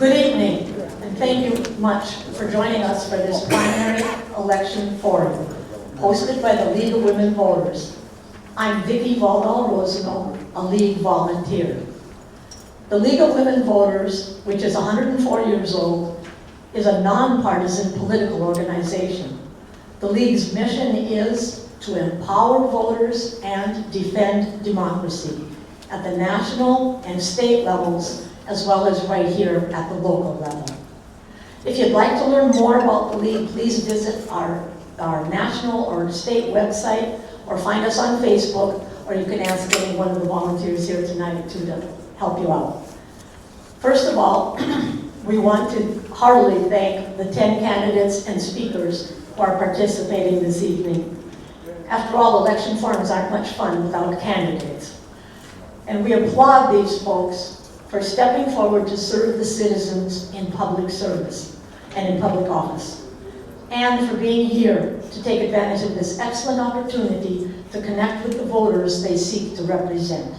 Good evening, and thank you much for joining us for this primary election forum, hosted by the League of Women Voters. I'm Vicki Valdal-Rosenau, a League volunteer. The League of Women Voters, which is 104 years old, is a nonpartisan political organization. The League's mission is to empower voters and defend democracy at the national and state levels, as well as right here at the local level. If you'd like to learn more about the League, please visit our national or state website, or find us on Facebook, or you can ask any one of the volunteers here tonight to help you out. First of all, we want to heartily thank the 10 candidates and speakers who are participating this evening. After all, election forums aren't much fun without candidates. And we applaud these folks for stepping forward to serve the citizens in public service and in public office, and for being here to take advantage of this excellent opportunity to connect with the voters they seek to represent.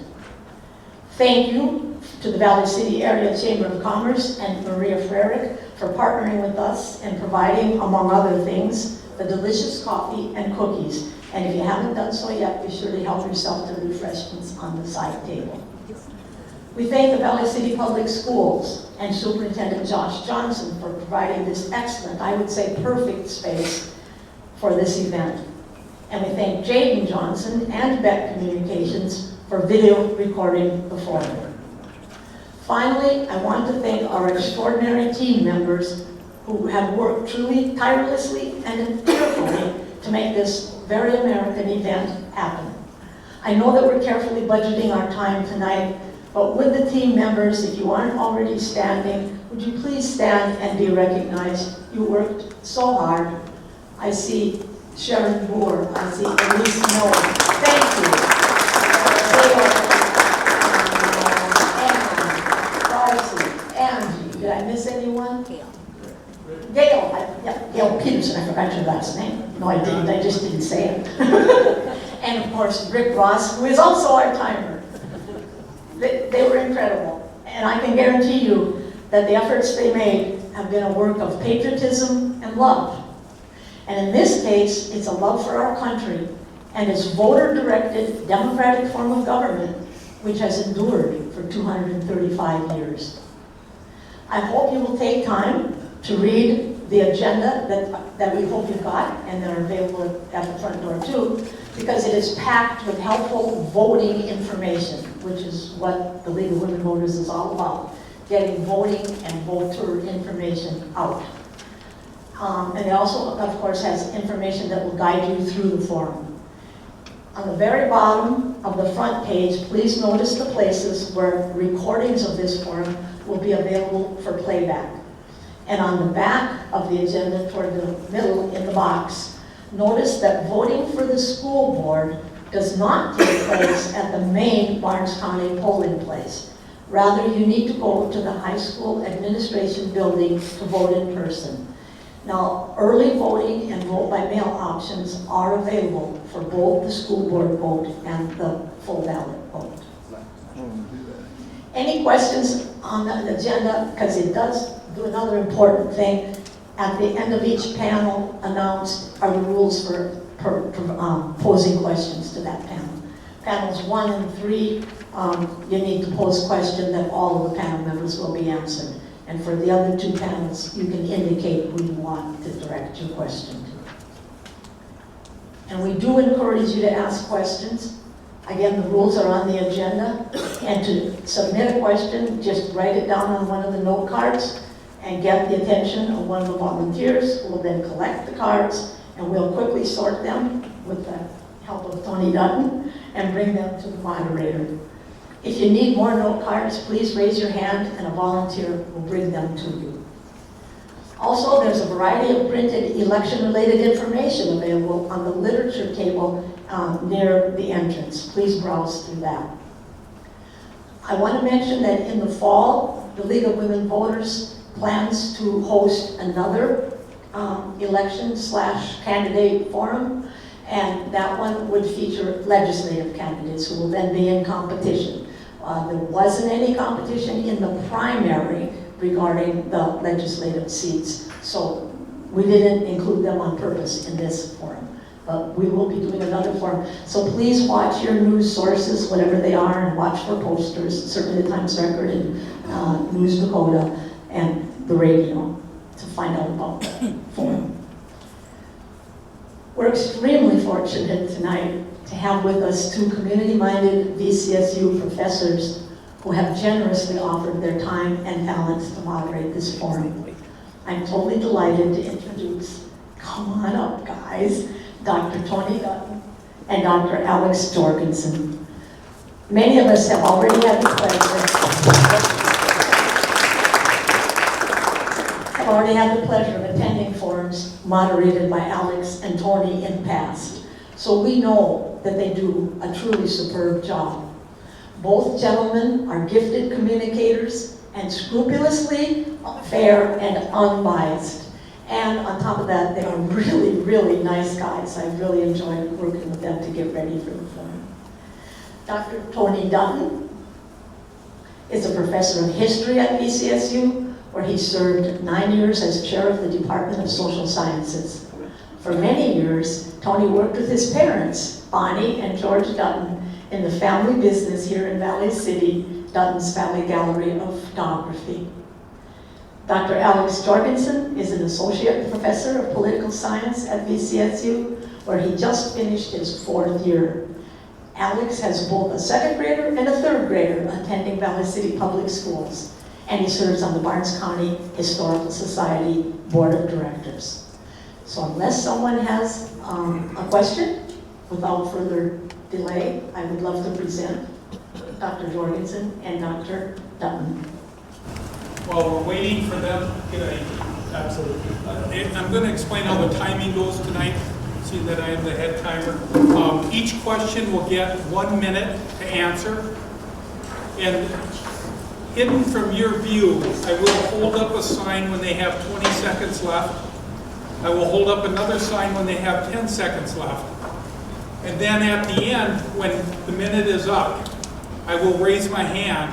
Thank you to the Valley City Area Chamber of Commerce and Maria Frerick for partnering with us and providing, among other things, the delicious coffee and cookies. And if you haven't done so yet, be sure to help yourself to refreshments on the side table. We thank the Valley City Public Schools and Superintendent Josh Johnson for providing this excellent, I would say perfect space for this event. And we thank Jaden Johnson and Beck Communications for video recording the forum. Finally, I want to thank our extraordinary team members who have worked truly tirelessly and carefully to make this very American event happen. I know that we're carefully budgeting our time tonight, but with the team members, if you aren't already standing, would you please stand and be recognized? You worked so hard. I see Sharon Boer, I see Elise Miller. Thank you. Darcy, Angie, did I miss anyone? Gail Peterson, I forgot your last name. No, I didn't, I just didn't say it. And of course, Rick Ross, who is also our timer. They were incredible. And I can guarantee you that the efforts they made have been a work of patriotism and love. And in this case, it's a love for our country and its voter-directed democratic form of government, which has endured for 235 years. I hope you will take time to read the agenda that we hope you've got, and they're available at the front door too, because it is packed with helpful voting information, which is what the League of Women Voters is all about, getting voting and voter information out. And it also, of course, has information that will guide you through the forum. On the very bottom of the front page, please notice the places where recordings of this forum will be available for playback. And on the back of the agenda, toward the middle in the box, notice that voting for the school board does not take place at the main Barnes County polling place. Rather, you need to go to the high school administration building to vote in person. Now, early voting and vote by mail options are available for both the school board vote and the full ballot vote. Any questions on the agenda? Because it does do another important thing. At the end of each panel announced are the rules for posing questions to that panel. Panels 1 and 3, you need to pose a question that all of the panel members will be answered. And for the other 2 panels, you can indicate who you want to direct your question to. And we do encourage you to ask questions. Again, the rules are on the agenda. And to submit a question, just write it down on one of the note cards and get the attention of one of the volunteers, who will then collect the cards, and we'll quickly sort them with the help of Tony Dutton and bring them to the moderator. If you need more note cards, please raise your hand and a volunteer will bring them to you. Also, there's a variety of printed election-related information available on the literature table near the entrance. Please browse through that. I want to mention that in the fall, the League of Women Voters plans to host another election/candidate forum, and that one would feature legislative candidates who will then be in competition. There wasn't any competition in the primary, regarding the legislative seats. So we didn't include them on purpose in this forum, but we will be doing another forum. So please watch your news sources, whatever they are, and watch for posters, certainly the Times Record and News Dakota and the radio to find out about the forum. We're extremely fortunate tonight to have with us two community-minded VCSU professors who have generously offered their time and talents to moderate this forum. I'm totally delighted to introduce, come on up guys, Dr. Tony Dutton and Dr. Alex Jorgensen. Many of us have already had the pleasure of attending forums moderated by Alex and Tony in the past. So we know that they do a truly superb job. Both gentlemen are gifted communicators and scrupulously fair and unbiased. And on top of that, they are really, really nice guys. I really enjoyed working with them to get ready for the forum. Dr. Tony Dutton is a professor of history at VCSU, where he served 9 years as chair of the Department of Social Sciences. For many years, Tony worked with his parents, Bonnie and George Dutton, in the family business here in Valley City, Dutton's Family Gallery of Photography. Dr. Alex Jorgensen is an associate professor of political science at VCSU, where he just finished his 4th year. Alex has both a 2nd grader and a 3rd grader attending Valley City Public Schools, and he serves on the Barnes County Historical Society Board of Directors. So unless someone has a question, without further delay, I would love to present Dr. Jorgensen and Dr. Dutton. While we're waiting for them, absolutely. I'm going to explain how the timing goes tonight. See that I am the head timer. Each question will get 1 minute to answer. And hidden from your view, I will hold up a sign when they have 20 seconds left. I will hold up another sign when they have 10 seconds left. And then at the end, when the minute is up, I will raise my hand,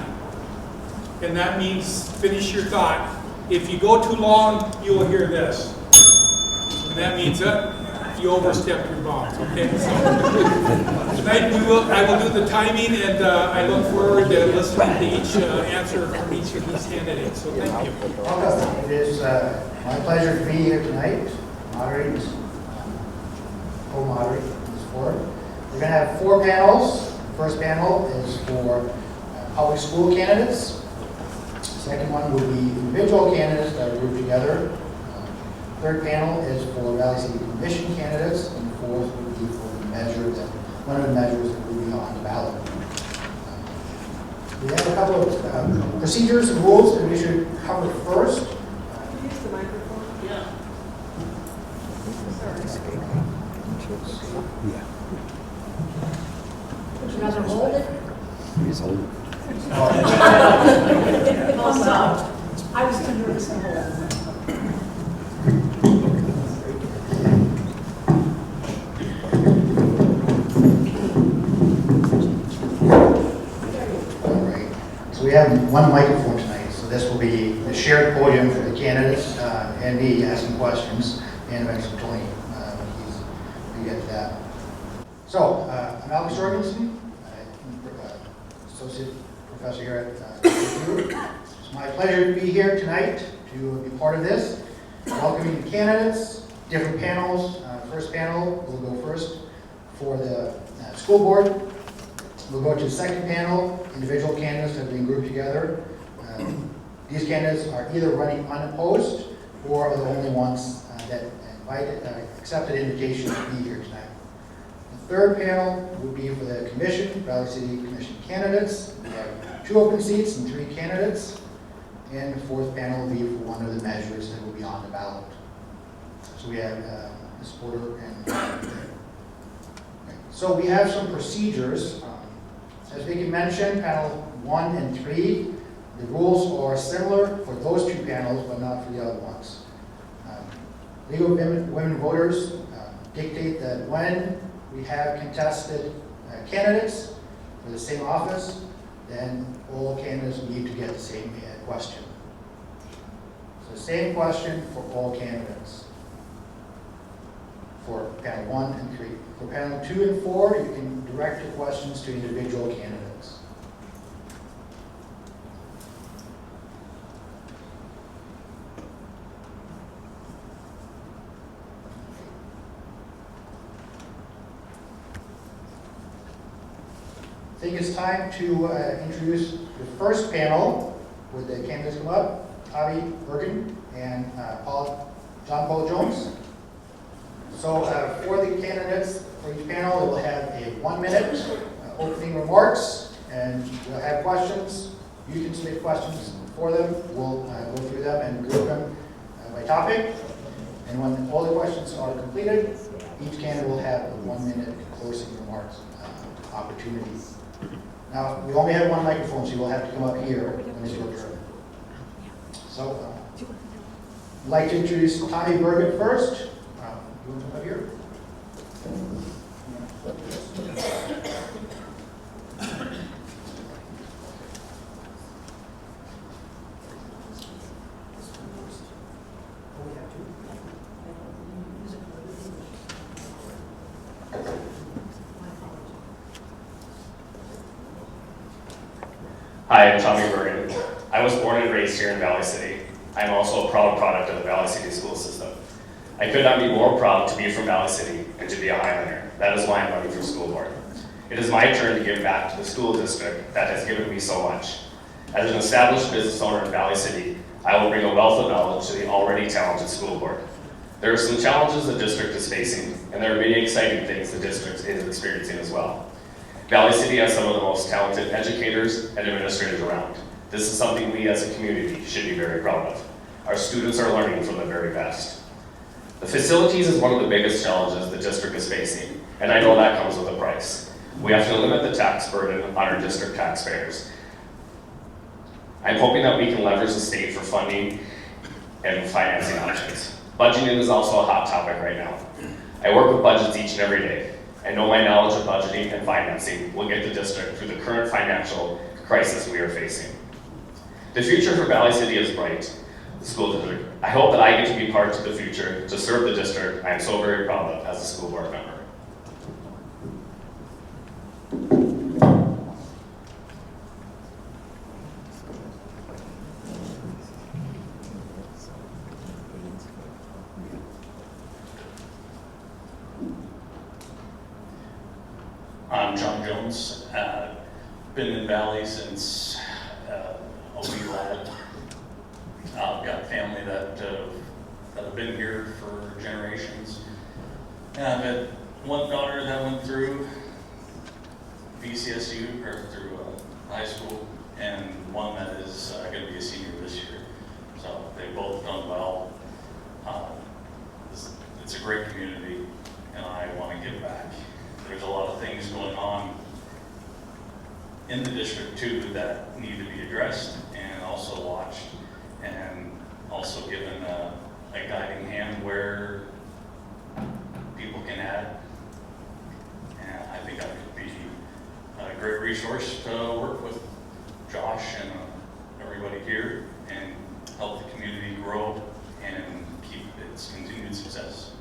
and that means finish your thought. If you go too long, you will hear this. And that means that you overstepped your bounds, okay? So, tonight I will do the timing, and I look forward to listening to each answer from each of these candidates. So thank you. It is my pleasure to be here tonight, co-moderate this forum. We're going to have 4 panels. The first panel is for public school candidates. The second one will be individual candidates that are grouped together. Third panel is for Valley City Commission candidates, and the fourth will be for the measure that one of the measures that will be on the ballot. We have a couple of procedures and rules that we should cover first. Can you use the microphone? Yeah. Yeah. Would you rather hold it? He's holding. Thumbs up. I was too nervous to hold it. We have 1 microphone tonight, so this will be the shared podium for the candidates and me asking questions, and eventually Tony when we get to that. So, I'm Alex Jorgensen, associate professor here at LWVRRV. It's my pleasure to be here tonight to be part of this. Welcoming the candidates, different panels. First panel will go first for the school board. We'll go to the second panel. Individual candidates have been grouped together. These candidates are either running unopposed or are the only ones that accepted invitation to be here tonight. The third panel will be for the commission, Valley City Commission candidates. We have 2 open seats and 3 candidates. And the fourth panel will be for one of the measures that will be on the ballot. So we have Ms. Porter and so we have some procedures. As Vicki mentioned, panel 1 and 3, the rules are similar for those 2 panels, but not for the other ones. League of Women Voters dictate that when we have contested candidates for the same office, then all candidates need to get the same question. the same question for all candidates. For panel 1 and 3. For panel 2 and 4, you can direct your questions to individual candidates. I think it's time to introduce the first panel. Would the candidates come up? Tavi Bergen and John Paul Jones. So for the candidates for each panel, they will have a 1-minute opening remarks, and we'll have questions. You can submit questions for them. We'll go through them and group them by topic. And when all the questions are completed, each candidate will have a 1-minute closing remarks opportunity. Now, we only have one microphone, so you will have to come up here when it's your turn. So, I'd like to introduce Tavi Bergen first. You want to come up here? Hi, I'm Tommy Bergen. I was born and raised here in Valley City. I'm also a proud product of the Valley City school system. I could not be more proud to be from Valley City and to be a Hiliner. That is why I'm running for school board. It is my turn to give back to the school district that has given me so much. As an established business owner in Valley City, I will bring a wealth of knowledge to the already talented school board. There are some challenges the district is facing, and there are many exciting things the district is experiencing as well. Valley City has some of the most talented educators and administrators around. This is something we as a community should be very proud of. Our students are learning from the very best. The facilities is one of the biggest challenges the district is facing, and I know that comes with a price. We have to limit the tax burden on our district taxpayers. I'm hoping that we can leverage the state for funding and financing options. Budgeting is also a hot topic right now. I work with budgets each and every day. I know my knowledge of budgeting and financing will get the district through the current financial crisis we are facing. The future for Valley City is bright. The school district. I hope that I get to be part of the future to serve the district I am so very proud of as a school board member. I'm John Jones. Been in Valley since a wee lad. I've got family that have been here for generations. And I've had one daughter that went through VCSU, or through high school, and one that is going to be a senior this year. So they've both done well. It's a great community, and I want to give back. There's a lot of things going on in the district too that need to be addressed and also watched, and also given a guiding hand where people can add. And I think I could be a great resource to work with Josh and everybody here and help the community grow and keep its continued success.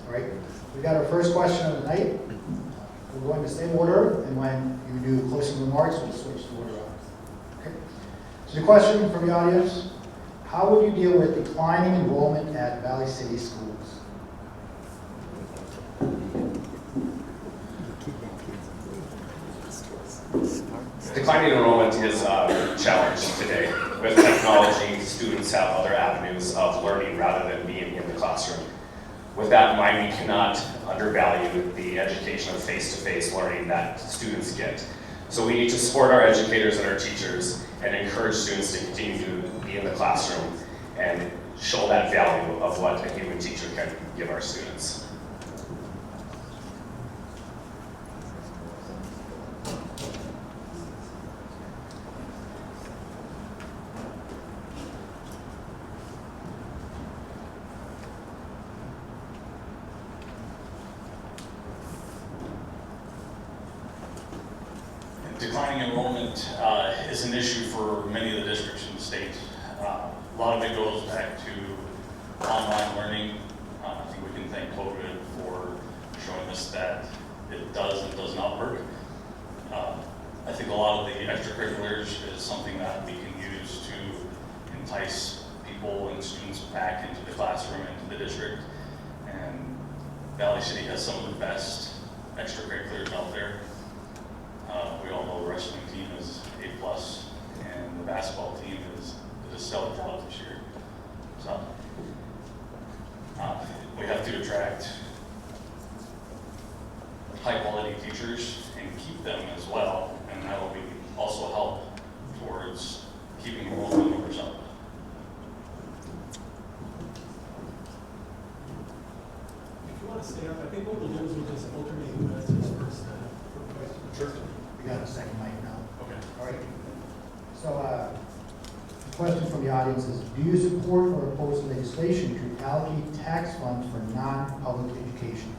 All right, we got our first question of the night. We're going the same order, and when you do closing remarks, we'll switch the order on. Okay. So the question from the audience: how would you deal with declining enrollment at Valley City schools? Declining enrollment is a challenge today. With technology, students have other avenues of learning rather than being in the classroom. With that in mind, we cannot undervalue the education of face-to-face learning that students get. So we need to support our educators and our teachers and encourage students to continue to be in the classroom and show that value of what a human teacher can give our students. Declining enrollment is an issue for many of the districts in the state. A lot of it goes back to online learning. I think we can thank COVID for showing us that it does and does not work. I think a lot of the extracurriculars is something that we can use to entice people and students back into the classroom, into the district. And Valley City has some of the best extracurriculars out there. We all know the wrestling team is A+, and the basketball team is a stellar job this year. So we have to attract high-quality teachers and keep them as well, and that will be also help towards keeping enrollment numbers up. If you want to stay up, I think what we'll do is we'll just alternate who has this first for questions. Sure. We got a second mic now. Okay. All right. So, the question from the audience is, do you support or oppose legislation to allocate tax funds for non-public education?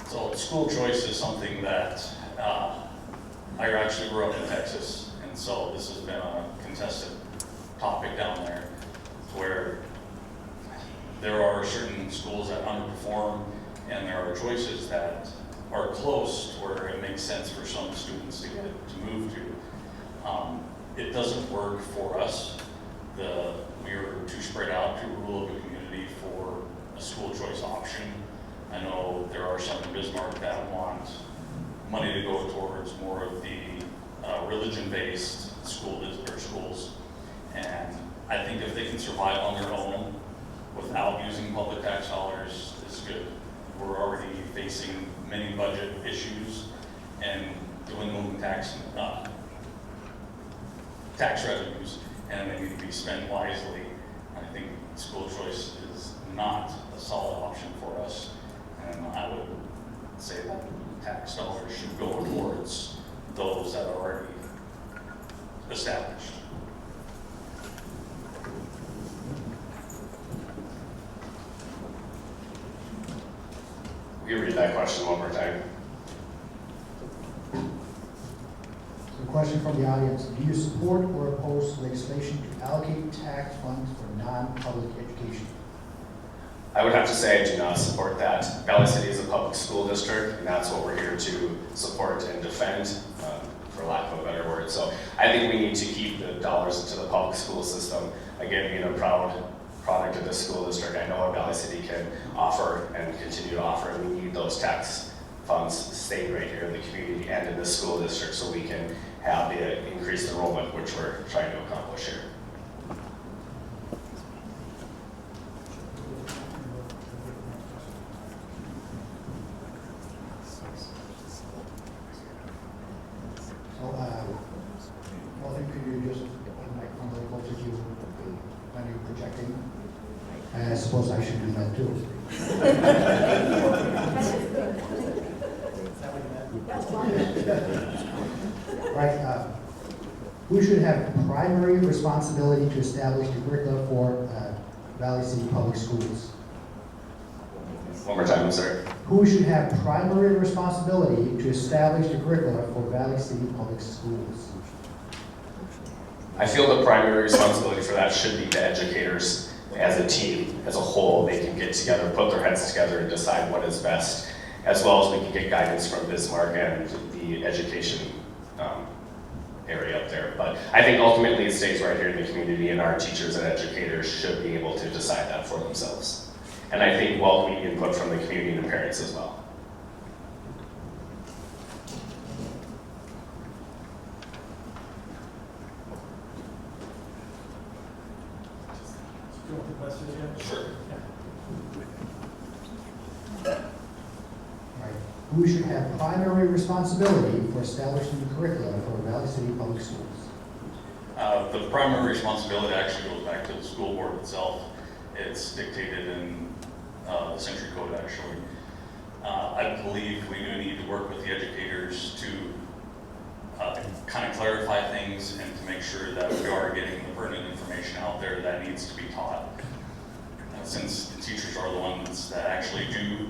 So school choice is something that I actually grew up in Texas, and so this has been a contested topic down there where there are certain schools that underperform and there are choices that are close to where it makes sense for some students to move to. It doesn't work for us. We are too spread out, too rural of a community for a school choice option. I know there are some in Bismarck that want money to go towards more of the religion-based schools, and I think if they can survive on their own without using public tax dollars, it's good. We're already facing many budget issues and dwindling tax revenues, and they need to be spent wisely. I think school choice is not a solid option for us, and I would say that tax dollars should go towards those that are already established. Will you read that question one more time? So the question from the audience, do you support or oppose legislation to allocate tax funds for non-public education? I would have to say I do not support that. Valley City is a public school district, and that's what we're here to support and defend, for lack of a better word. So I think we need to keep the dollars into the public school system. Again, being a proud product of this school district, I know what Valley City can offer and continue to offer, and we need those tax funds staying right here in the community and in the school district so we can have the increased enrollment, which we're trying to accomplish here. So, Walter, could you just put the microphone very close to you when you're projecting? I suppose I should do that too. Right. Who should have primary responsibility to establish the curricula for Valley City Public Schools? One more time, I'm sorry. Who should have primary responsibility to establish the curricula for Valley City Public Schools? I feel the primary responsibility for that should be the educators as a team, as a whole. They can get together, put their heads together and decide what is best, as well as we can get guidance from Bismarck and the education area up there. But I think ultimately it stays right here in the community, and our teachers and educators should be able to decide that for themselves. And I think welcoming input from the community and the parents as well. Do you want the question again? Sure. Right. Who should have primary responsibility for establishing the curriculum for Valley City Public Schools? The primary responsibility actually goes back to the school board itself. It's dictated in the Century Code, actually. I believe we do need to work with the educators to kind of clarify things and to make sure that we are getting the pertinent information out there that needs to be taught. Since the teachers are the ones that actually do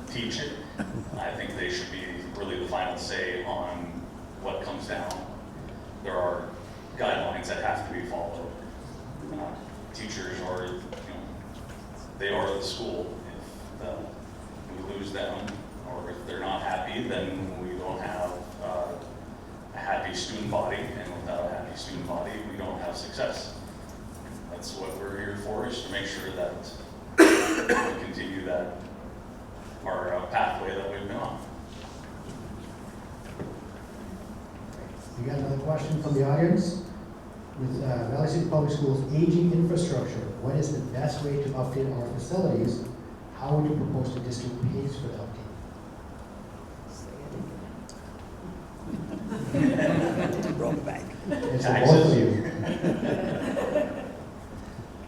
teach it, I think they should be really the final say on what comes down. There are guidelines that have to be followed. Teachers are, they are the school. If we lose them, or if they're not happy, then we don't have a happy student body, and without a happy student body, we don't have success. That's what we're here for, is to make sure that we continue that our pathway that we've been on. We got another question from the audience. With Valley City Public Schools' aging infrastructure, what is the best way to update our facilities? How would you propose the district pays for the update? Wrong bank. It's for both of you.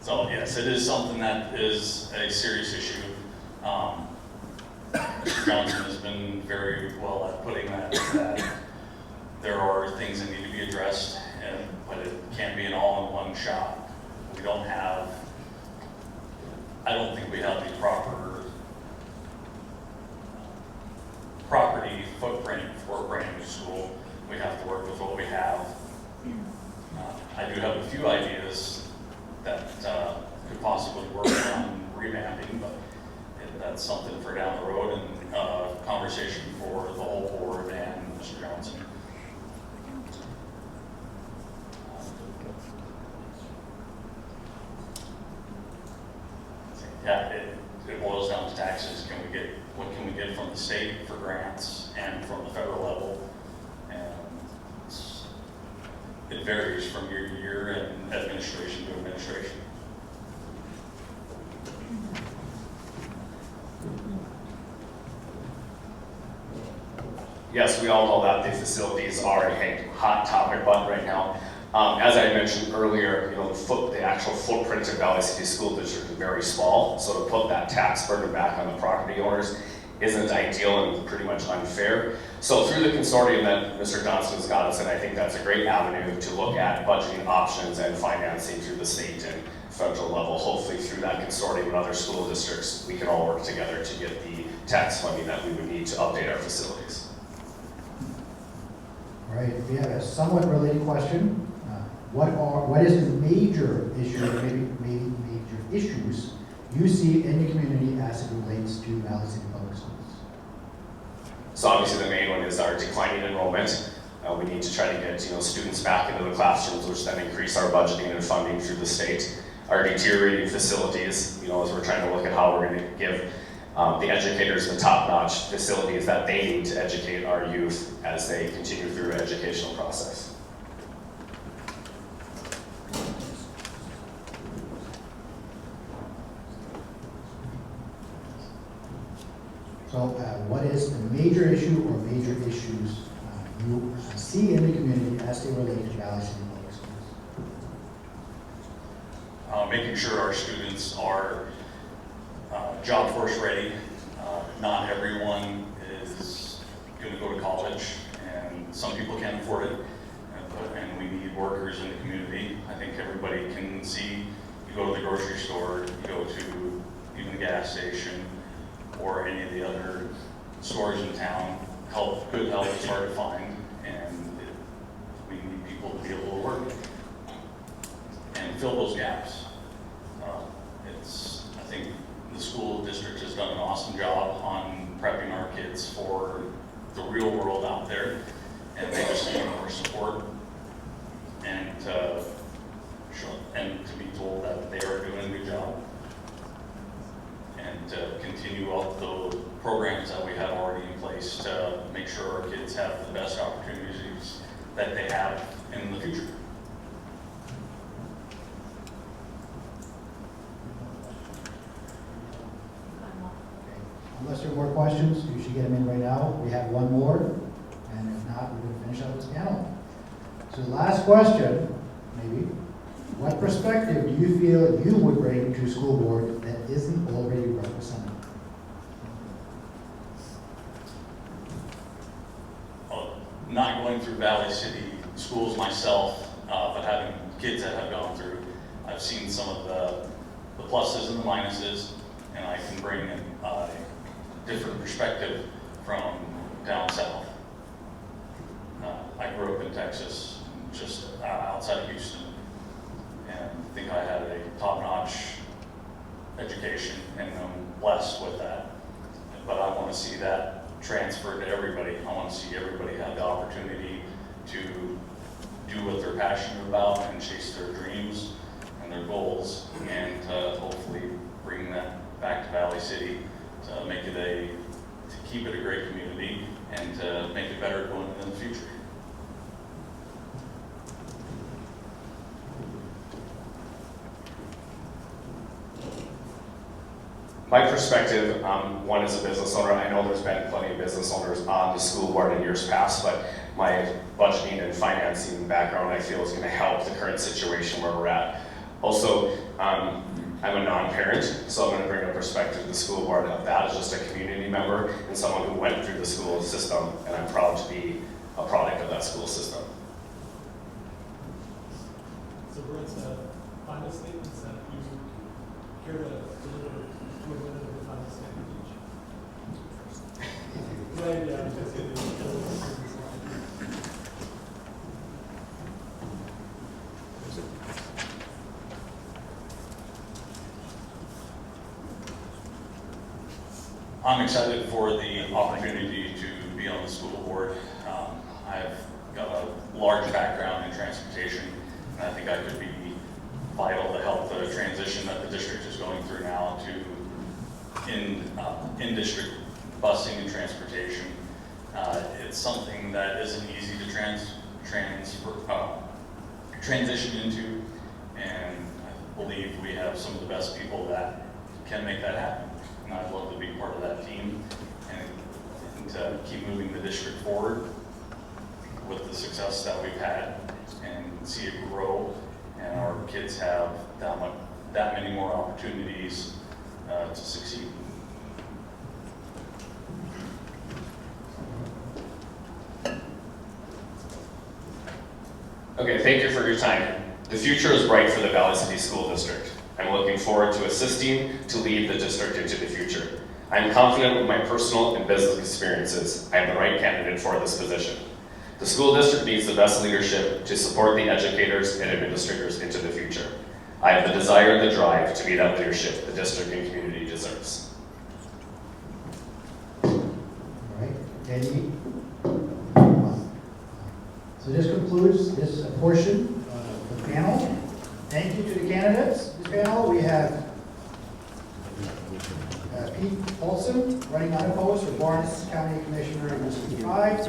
So yes, it is something that is a serious issue. Mr. Johnson has been very well at putting that there are things that need to be addressed, but it can't be an all-in-one shot. We don't have, I don't think we have the proper property footprint for a brand new school. We have to work with what we have. I do have a few ideas that could possibly work on revamping, but that's something for down the road and conversation for the whole board and Mr. Johnson. Yeah, it boils down to taxes. What can we get from the state for grants and from the federal level? And it varies from year to year and administration to administration. Yes, we all know that the facilities are a hot topic button right now. As I mentioned earlier, the actual footprint of Valley City School District is very small, so to put that tax burden back on the property owners isn't ideal and pretty much unfair. So through the consortium that Mr. Johnson has got us in, I think that's a great avenue to look at budgeting options and financing through the state and federal level. Hopefully through that consortium and other school districts, we can all work together to get the tax funding that we would need to update our facilities. All right, we have a somewhat related question. What is the major issue, or maybe major issues you see in the community as it relates to Valley City Public Schools? So obviously the main one is our declining enrollment. We need to try to get students back into the classrooms, which then increase our budgeting and funding through the state. Our deteriorating facilities, as we're trying to look at how we're going to give the educators the top-notch facilities that they need to educate our youth as they continue through their educational process. So what is the major issue or major issues you see in the community as they relate to Valley City Public Schools? Making sure our students are job force ready. Not everyone is going to go to college, and some people can't afford it, and we need workers in the community. I think everybody can see, you go to the grocery store, you go to even the gas station, or any of the other stores in town, good help is hard to find, and we need people to be able to work and fill those gaps. I think the school district has done an awesome job on prepping our kids for the real world out there, and they just need more support and to be told that they are doing a good job, and to continue up the programs that we have already in place to make sure our kids have the best opportunities that they have in the future. I'm unless there are more questions, you should get them in right now. We have one more, and if not, we're going to finish up this panel. So the last question, maybe, what perspective do you feel you would bring to a school board that isn't already represented? Not going through Valley City schools myself, but having kids that have gone through, I've seen some of the pluses and the minuses, and I can bring a different perspective from down south. I grew up in Texas, just outside of Houston, and I think I had a top-notch education, and I'm blessed with that. But I want to see that transferred to everybody. I want to see everybody have the opportunity to do what they're passionate about and chase their dreams and their goals, and hopefully bring that back to Valley City to make it to keep it a great community and to make it better going into the future. My perspective, one as a business owner, I know there's been plenty of business owners on the school board in years past, but my budgeting and financing background, I feel, is going to help the current situation where we're at. Also, I'm a non-parent, so I'm going to bring a perspective to the school board of that as just a community member and someone who went through the school system, and I'm proud to be a product of that school system. So Brent's final statements that you care to deliver to a minute of the final statement each. Right, yeah, just kidding. I'm excited for the opportunity to be on the school board. I've got a large background in transportation, and I think I could be vital to help the transition that the district is going through now to in-district busing and transportation. It's something that isn't easy to transition into, and I believe we have some of the best people that can make that happen. And I'd love to be part of that team and to keep moving the district forward with the success that we've had and see it grow, and our kids have that many more opportunities to succeed. Okay, thank you for your time. The future is bright for the Valley City School District. I'm looking forward to assisting to lead the district into the future. I'm confident with my personal and business experiences, I am the right candidate for this position. The school district needs the best leadership to support the educators and administrators into the future. I have the desire and the drive to be that leadership the district and community deserves. All right, Eddie. So this concludes this portion of the panel. Thank you to the candidates. This panel, we have Pete Paulson, running unopposed for Lawrence County Commissioner in District 5.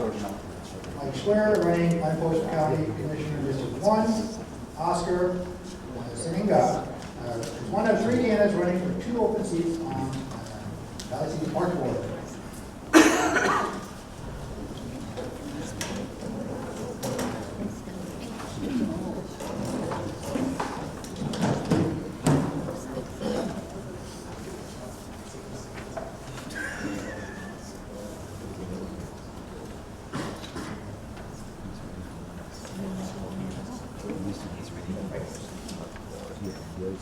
Mike Schwer, running unopposed for County Commissioner in District 1. Oscar Seninga, one of 3 candidates running for 2 open seats on Valley City Park Board.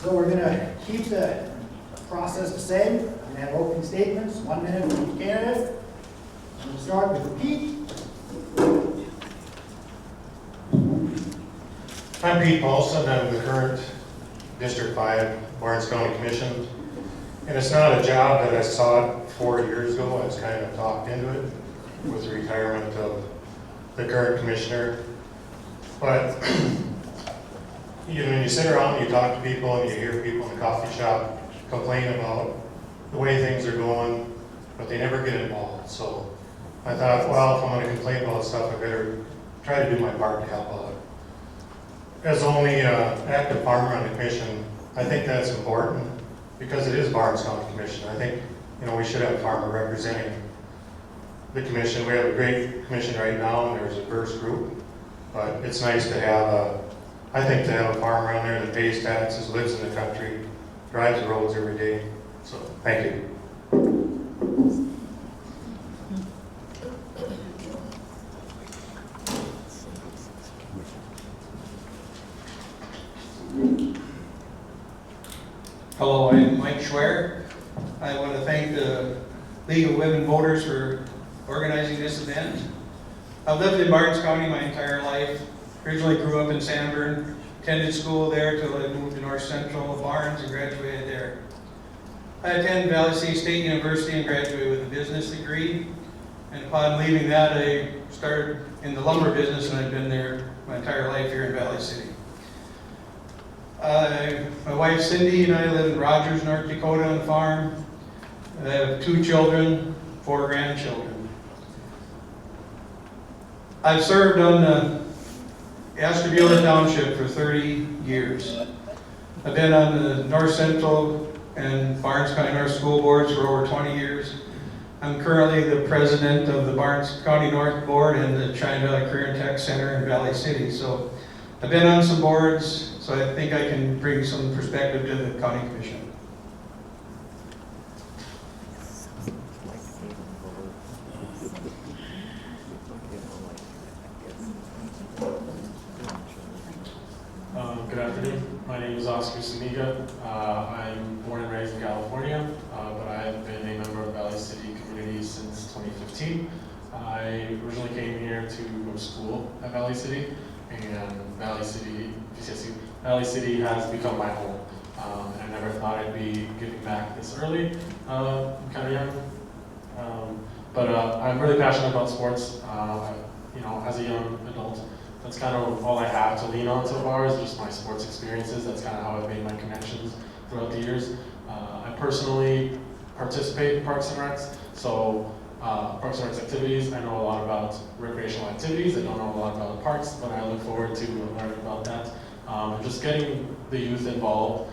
So we're going to keep the process the same. We're going to have opening statements, 1 minute for each candidate. We'll start with Pete. I'm Pete Paulson. I'm the current District 5 Lawrence County Commission. And it's not a job that I sought 4 years ago. I was kind of talked into it with the retirement of the current commissioner. But you know, when you sit around and you talk to people and you hear people in the coffee shop complain about the way things are going, but they never get involved. So I thought, well, if I'm going to complain about stuff, I better try to do my part to help out. As only an active farmer on the commission, I think that's important because it is Barnes County Commission. I think we should have a farmer representing the commission. We have a great commission right now, and there's a diverse group, but it's nice to have I think to have a farmer on there that pays taxes, lives in the country, drives the roads every day. So, thank you. Hello, I'm Mike Schwer. I want to thank the League of Women Voters for organizing this event. I've lived in Barnes County my entire life. Originally grew up in Sanborn, attended school there till I moved to North Central Barnes and graduated there. I attended Valley City State University and graduated with a business degree. And upon leaving that, I started in the lumber business, and I've been there my entire life here in Valley City. My wife Cindy and I live in Rogers, North Dakota on a farm. I have 2 children, 4 grandchildren. I've served on Ashtabula Township for 30 years. I've been on the North Central and Barnes County North School Boards for over 20 years. I'm currently the president of the Barnes County North Board and the China Valley Career and Tech Center in Valley City. So I've been on some boards, so I think I can bring some perspective to the county commission. Good afternoon. My name is Oscar Samiga. I'm born and raised in California, but I have been a member of Valley City community since 2015. I originally came here to go to school at Valley City, and Valley City has become my home. And I never thought I'd be giving back this early. I'm kind of young, but I'm really passionate about sports. As a young adult, that's kind of all I have to lean on so far is just my sports experiences. That's kind of how I've made my connections throughout the years. I personally participate in Parks and Recs, so Parks and Recs activities. I know a lot about recreational activities. I don't know a lot about parks, but I look forward to learning about that. And just getting the youth involved.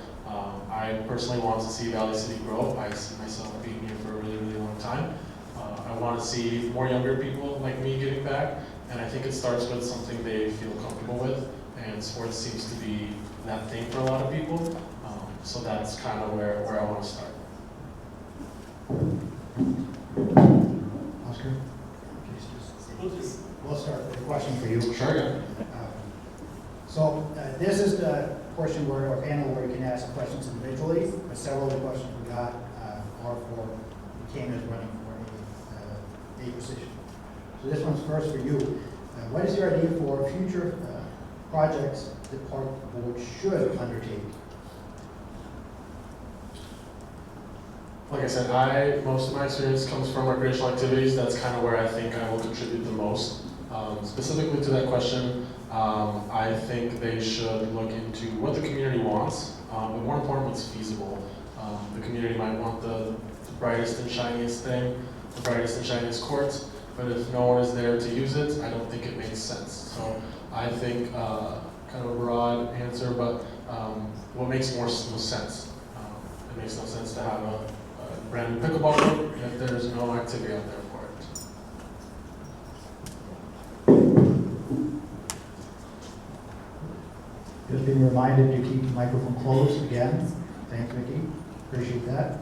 I personally want to see Valley City grow. I see myself being here for a really, really long time. I want to see more younger people like me giving back, and I think it starts with something they feel comfortable with, and sports seems to be that thing for a lot of people. So that's kind of where I want to start. Oscar? We'll start with a question for you. Sure, yeah. This is the portion where our panel where you can ask questions individually, but several of the questions we got are for the candidates running for a position. So this one's first for you. What is your idea for future projects the park board should undertake? Like I said, most of my experience comes from recreational activities. That's kind of where I think I will contribute the most. Specifically to that question, I think they should look into what the community wants, but more important, what's feasible. The community might want the brightest and shiniest thing, the brightest and shiniest courts, but if no one is there to use it, I don't think it makes sense. So I think kind of a broad answer, but what makes most sense? It makes no sense to have a brand new pickleball court if there's no activity out there for it. Just being reminded to keep the microphone closed again. Thanks, Vicki. Appreciate that.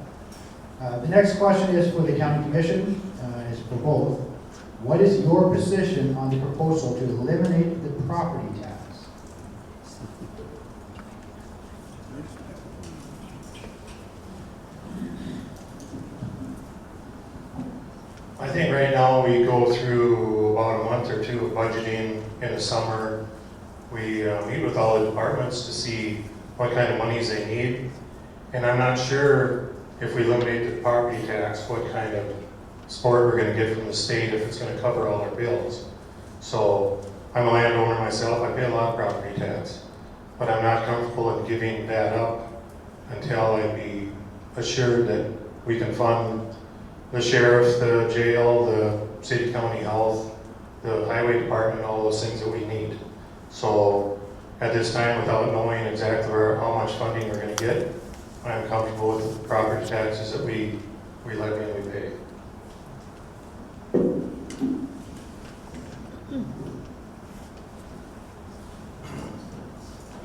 The next question is for the county commission. It's for both. What is your position on the proposal to eliminate the property tax? I think right now we go through about a month or two of budgeting in the summer. We meet with all the departments to see what kind of monies they need. And I'm not sure if we eliminate the property tax, what kind of support we're going to get from the state if it's going to cover all our bills. So I'm a landowner myself. I pay a lot of property tax, but I'm not comfortable in giving that up until I be assured that we can fund the sheriff, the jail, the city county health, the highway department, all those things that we need. So at this time, without knowing exactly how much funding we're going to get, I'm comfortable with the property taxes that we we levy and we pay.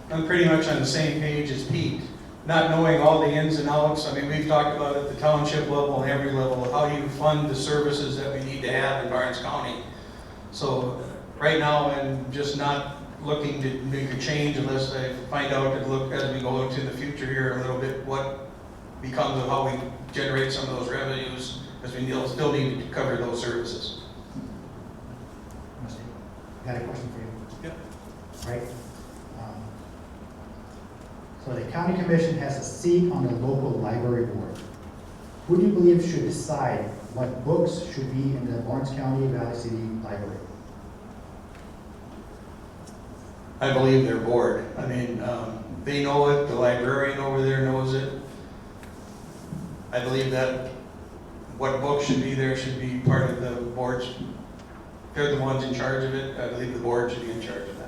I'm pretty much on the same page as Pete, not knowing all the ins and outs. I mean, we've talked about at the township level and every level, how do you fund the services that we need to have in Barnes County? So right now, I'm just not looking to make a change unless I find out and look as we go into the future here a little bit, what becomes of how we generate some of those revenues, as we still need to cover those services. Got a question for you? Yep. Right? So the county commission has a seat on the local library board. Who do you believe should decide what books should be in the Lawrence County Valley City Library? I believe their board. I mean, they know it, the librarian over there knows it. I believe that what books should be there should be part of the board's, they're the ones in charge of it. I believe the board should be in charge of that.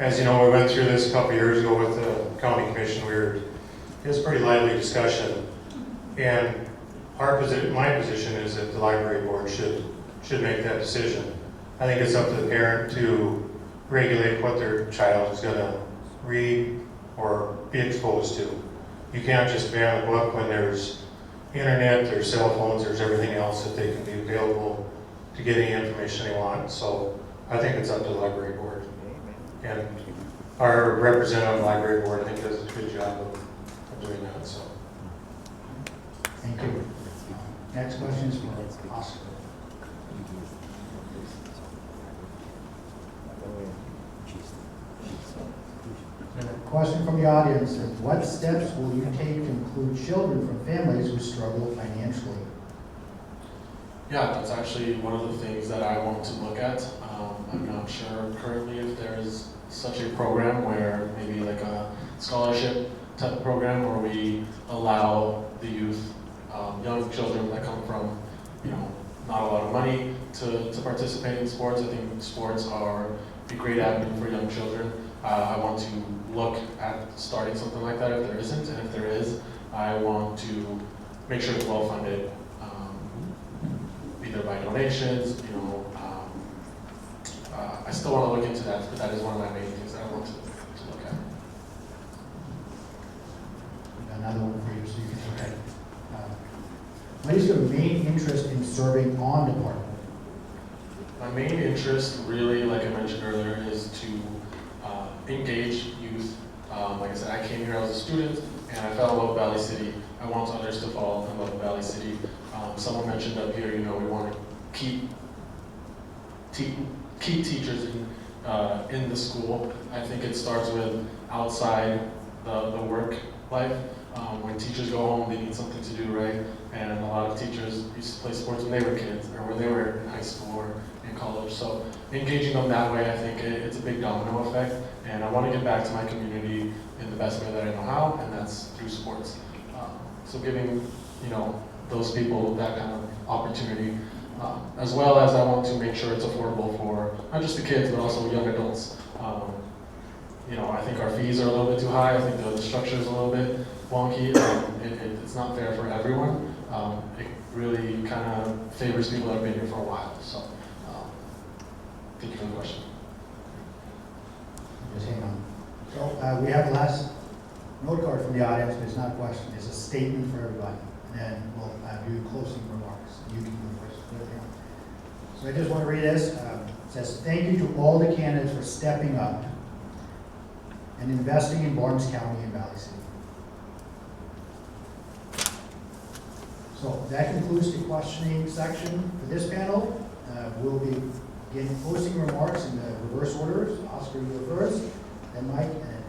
As you know, we went through this a couple years ago with the county commission. It was a pretty lively discussion. And my position is that the library board should make that decision. I think it's up to the parent to regulate what their child is going to read or be exposed to. You can't just ban a book when there's internet, there's cell phones, there's everything else that they can be available to get any information they want. So I think it's up to the library board. And our representative on the library board, I think, does a good job of doing that. So. Thank you. Next question is for Oscar. A question from the audience is, what steps will you take to include children from families who struggle financially? Yeah, that's actually one of the things that I want to look at. I'm not sure currently if there is such a program where maybe like a scholarship type of program where we allow the youth, young children that come from, not a lot of money to participate in sports. I think sports are a great avenue for young children. I want to look at starting something like that if there isn't, and if there is, I want to make sure it's well funded, either by donations, I still want to look into that, but that is one of my main things that I want to look at. Another one for you, so you can look at it. What is your main interest in serving on the board? My main interest, really, like I mentioned earlier, is to engage youth. Like I said, I came here as a student, and I fell in love with Valley City. I want others to fall in love with Valley City. Someone mentioned up here, we want to keep teachers in the school. I think it starts with outside the work life. When teachers go home, they need something to do, right? And a lot of teachers used to play sports when they were kids, or when they were in high school or in college. So engaging them that way, I think it's a big domino effect. And I want to get back to my community in the best way that I know how, and that's through sports. So giving, those people that kind of opportunity, as well as I want to make sure it's affordable for not just the kids, but also young adults. I think our fees are a little bit too high. I think the structure is a little bit wonky. It's not fair for everyone. It really kind of favors people that have been here for a while. So, thank you for the question. Just hang on. So we have the last note card from the audience, but it's not a question. It's a statement for everybody. And then we'll do closing remarks. You can go first. So I just want to read this. It says, thank you to all the candidates for stepping up and investing in Barnes County and Valley City. So that concludes the questioning section for this panel. We'll be getting closing remarks in the reverse orders. Oscar, you go first, then Mike, and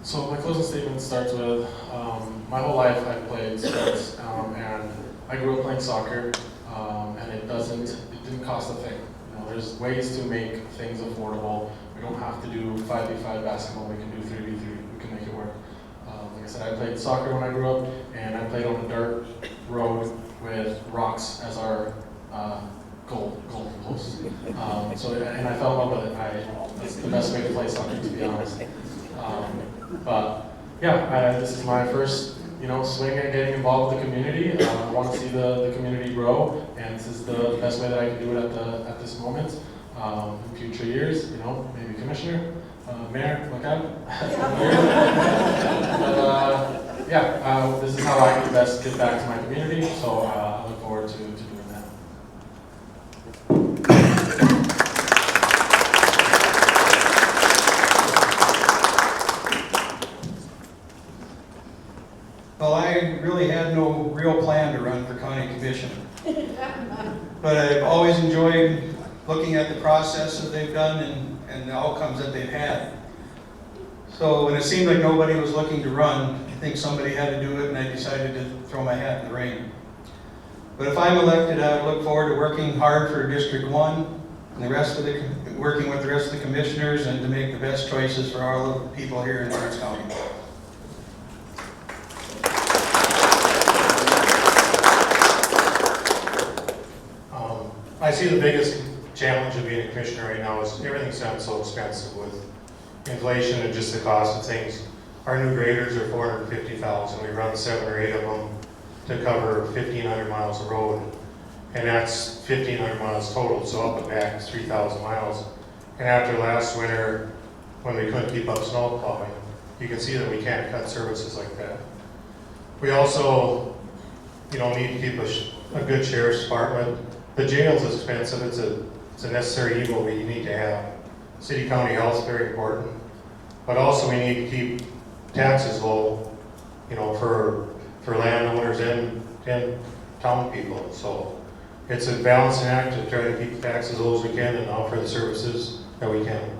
So my closing statement starts with, my whole life I've played sports, and I grew up playing soccer, and it didn't cost a thing. There's ways to make things affordable. We don't have to do 5v5 basketball, we can do 3v3, we can make it work. Like I said, I played soccer when I grew up, and I played on a dirt road with rocks as our goal post. And I fell in love with it. That's the best way to play soccer, to be honest. But yeah, this is my first, swing at getting involved with the community. I want to see the community grow, and this is the best way that I can do it at this moment. In future years, maybe commissioner, mayor, look out. But this is how I can best give back to my community. So I look forward to doing that. Well, I really had no real plan to run for county commissioner. But I've always enjoyed looking at the process that they've done and the outcomes that they've had. So when it seemed like nobody was looking to run, I think somebody had to do it, and I decided to throw my hat in the ring. But if I'm elected, I would look forward to working hard for District 1 and working with the rest of the commissioners and to make the best choices for all of the people here in Barnes County. I see the biggest challenge of being a commissioner right now is everything sounds so expensive with inflation and just the cost of things. Our new graders are $450,000. We run 7 or 8 of them to cover 1,500 miles of road, and that's 1,500 miles total. So up and back is 3,000 miles. And after last winter, when we couldn't keep up snow plowing, you can see that we can't cut services like that. We also, need to keep a good sheriff's department. The jail's expensive. It's a necessary evil that you need to have. City county health is very important, but also we need to keep taxes low, for landowners and town people. So it's a balancing act to try to keep taxes low as we can and offer the services that we can.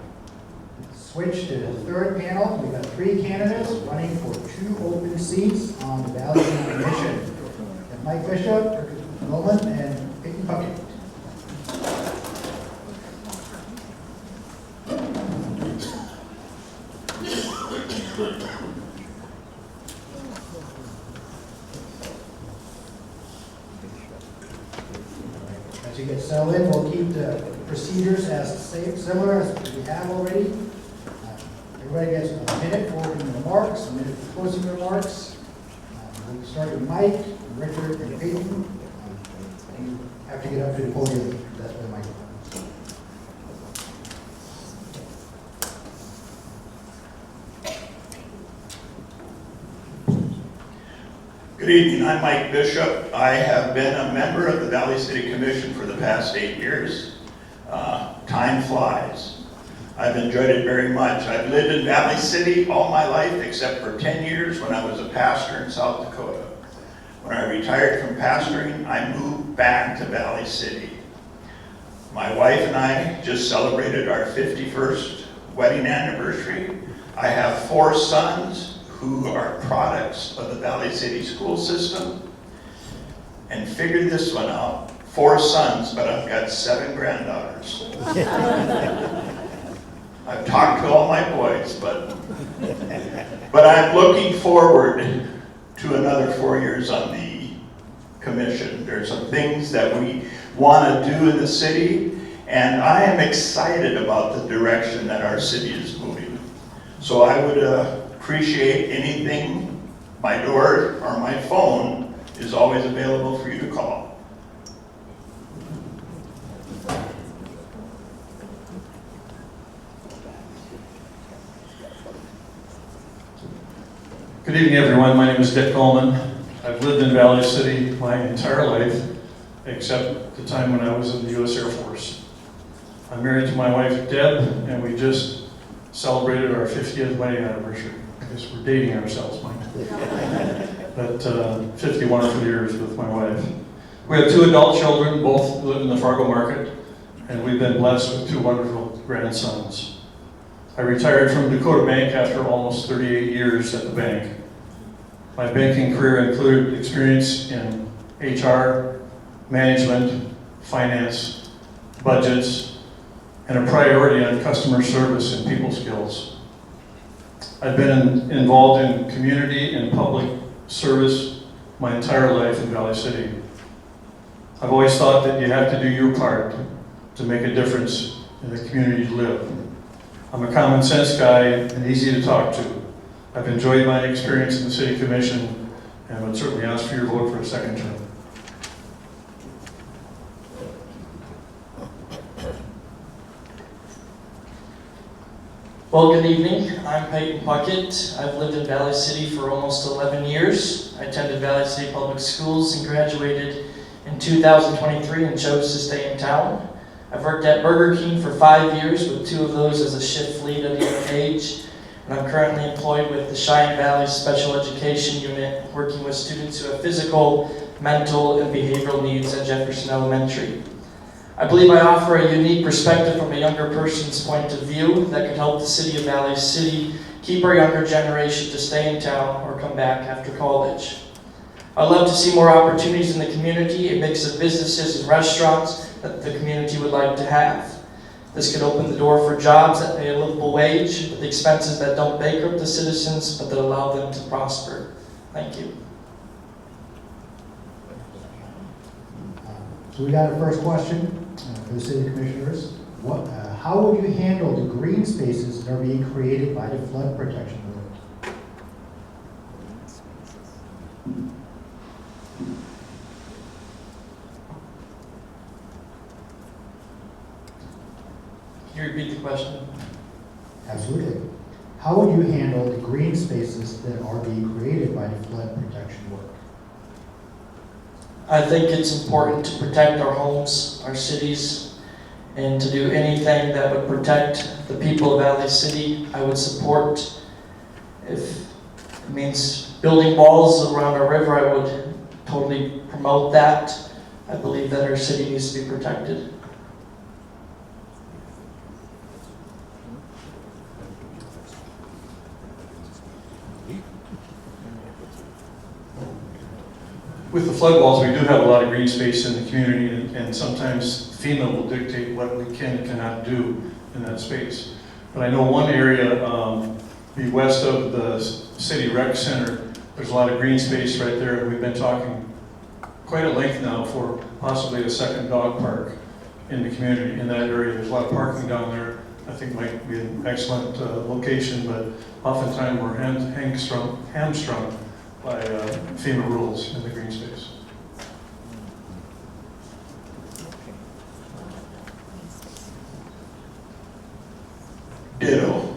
Switch to the third panel. We've got 3 candidates running for 2 open seats on the Valley City Commission. We've got Mike Bishop, Nolan, and Vicky Puckett. As you get settled in, we'll keep the procedures as similar as we have already. Everybody gets a minute for opening remarks, a minute for closing remarks. We'll start with Mike, Richard, and Peyton. You have to get up to the podium. That's the microphone. Good evening, I'm Mike Bishop. I have been a member of the Valley City Commission for the past 8 years. Time flies. I've enjoyed it very much. I've lived in Valley City all my life except for 10 years when I was a pastor in South Dakota. When I retired from pastoring, I moved back to Valley City. My wife and I just celebrated our 51st wedding anniversary. I have 4 sons who are products of the Valley City school system. And figured this one out. 4 sons, but I've got 7 granddaughters. I've talked to all my boys, but I'm looking forward to another 4 years on the commission. There's some things that we want to do in the city, and I am excited about the direction that our city is moving. So I would appreciate anything. My door or my phone is always available for you to call. Good evening, everyone. My name is Dick Coleman. I've lived in Valley City my entire life, except the time when I was in the U.S. Air Force. I'm married to my wife, Deb, and we just celebrated our 50th wedding anniversary. I guess we're dating ourselves, Mike. But 50 wonderful years with my wife. We have 2 adult children, both live in the Fargo market, and we've been blessed with 2 wonderful grandsons. I retired from Dakota Bank after almost 38 years at the bank. My banking career included experience in HR, management, finance, budgets, and a priority on customer service and people skills. I've been involved in community and public service my entire life in Valley City. I've always thought that you have to do your part to make a difference in the community you live. I'm a common sense guy and easy to talk to. I've enjoyed my experience in the City Commission and would certainly ask for your vote for a second term. Well, good evening. I'm Peyton Puckett. I've lived in Valley City for almost 11 years. I attended Valley City Public Schools and graduated in 2023 and chose to stay in town. I've worked at Burger King for 5 years, with 2 of those as a shift lead at a young age. And I'm currently employed with the Cheyenne Valley Special Education Unit, working with students who have physical, mental, and behavioral needs at Jefferson Elementary. I believe I offer a unique perspective from a younger person's point of view that could help the City of Valley City keep our younger generation to stay in town or come back after college. I'd love to see more opportunities in the community, a mix of businesses and restaurants that the community would like to have. This could open the door for jobs that pay a livable wage, with expenses that don't bankrupt the citizens, but that allow them to prosper. Thank you. So we got a first question for the city commissioners. How would you handle the green spaces that are being created by the flood protection board? Can you repeat the question? Absolutely. How would you handle the green spaces that are being created by the flood protection work? I think it's important to protect our homes, our cities, and to do anything that would protect the people of Valley City. I would support. If it means building walls around our river, I would totally promote that. I believe that our city needs to be protected. With the flood walls, we do have a lot of green space in the community, and sometimes FEMA will dictate what we can and cannot do in that space. But I know one area, the west of the city rec center, there's a lot of green space right there, and we've been talking quite at length now for possibly a second dog park in the community in that area. There's a lot of parking down there. I think might be an excellent location, but oftentimes we're hamstrung by FEMA rules in the green space. Ditto.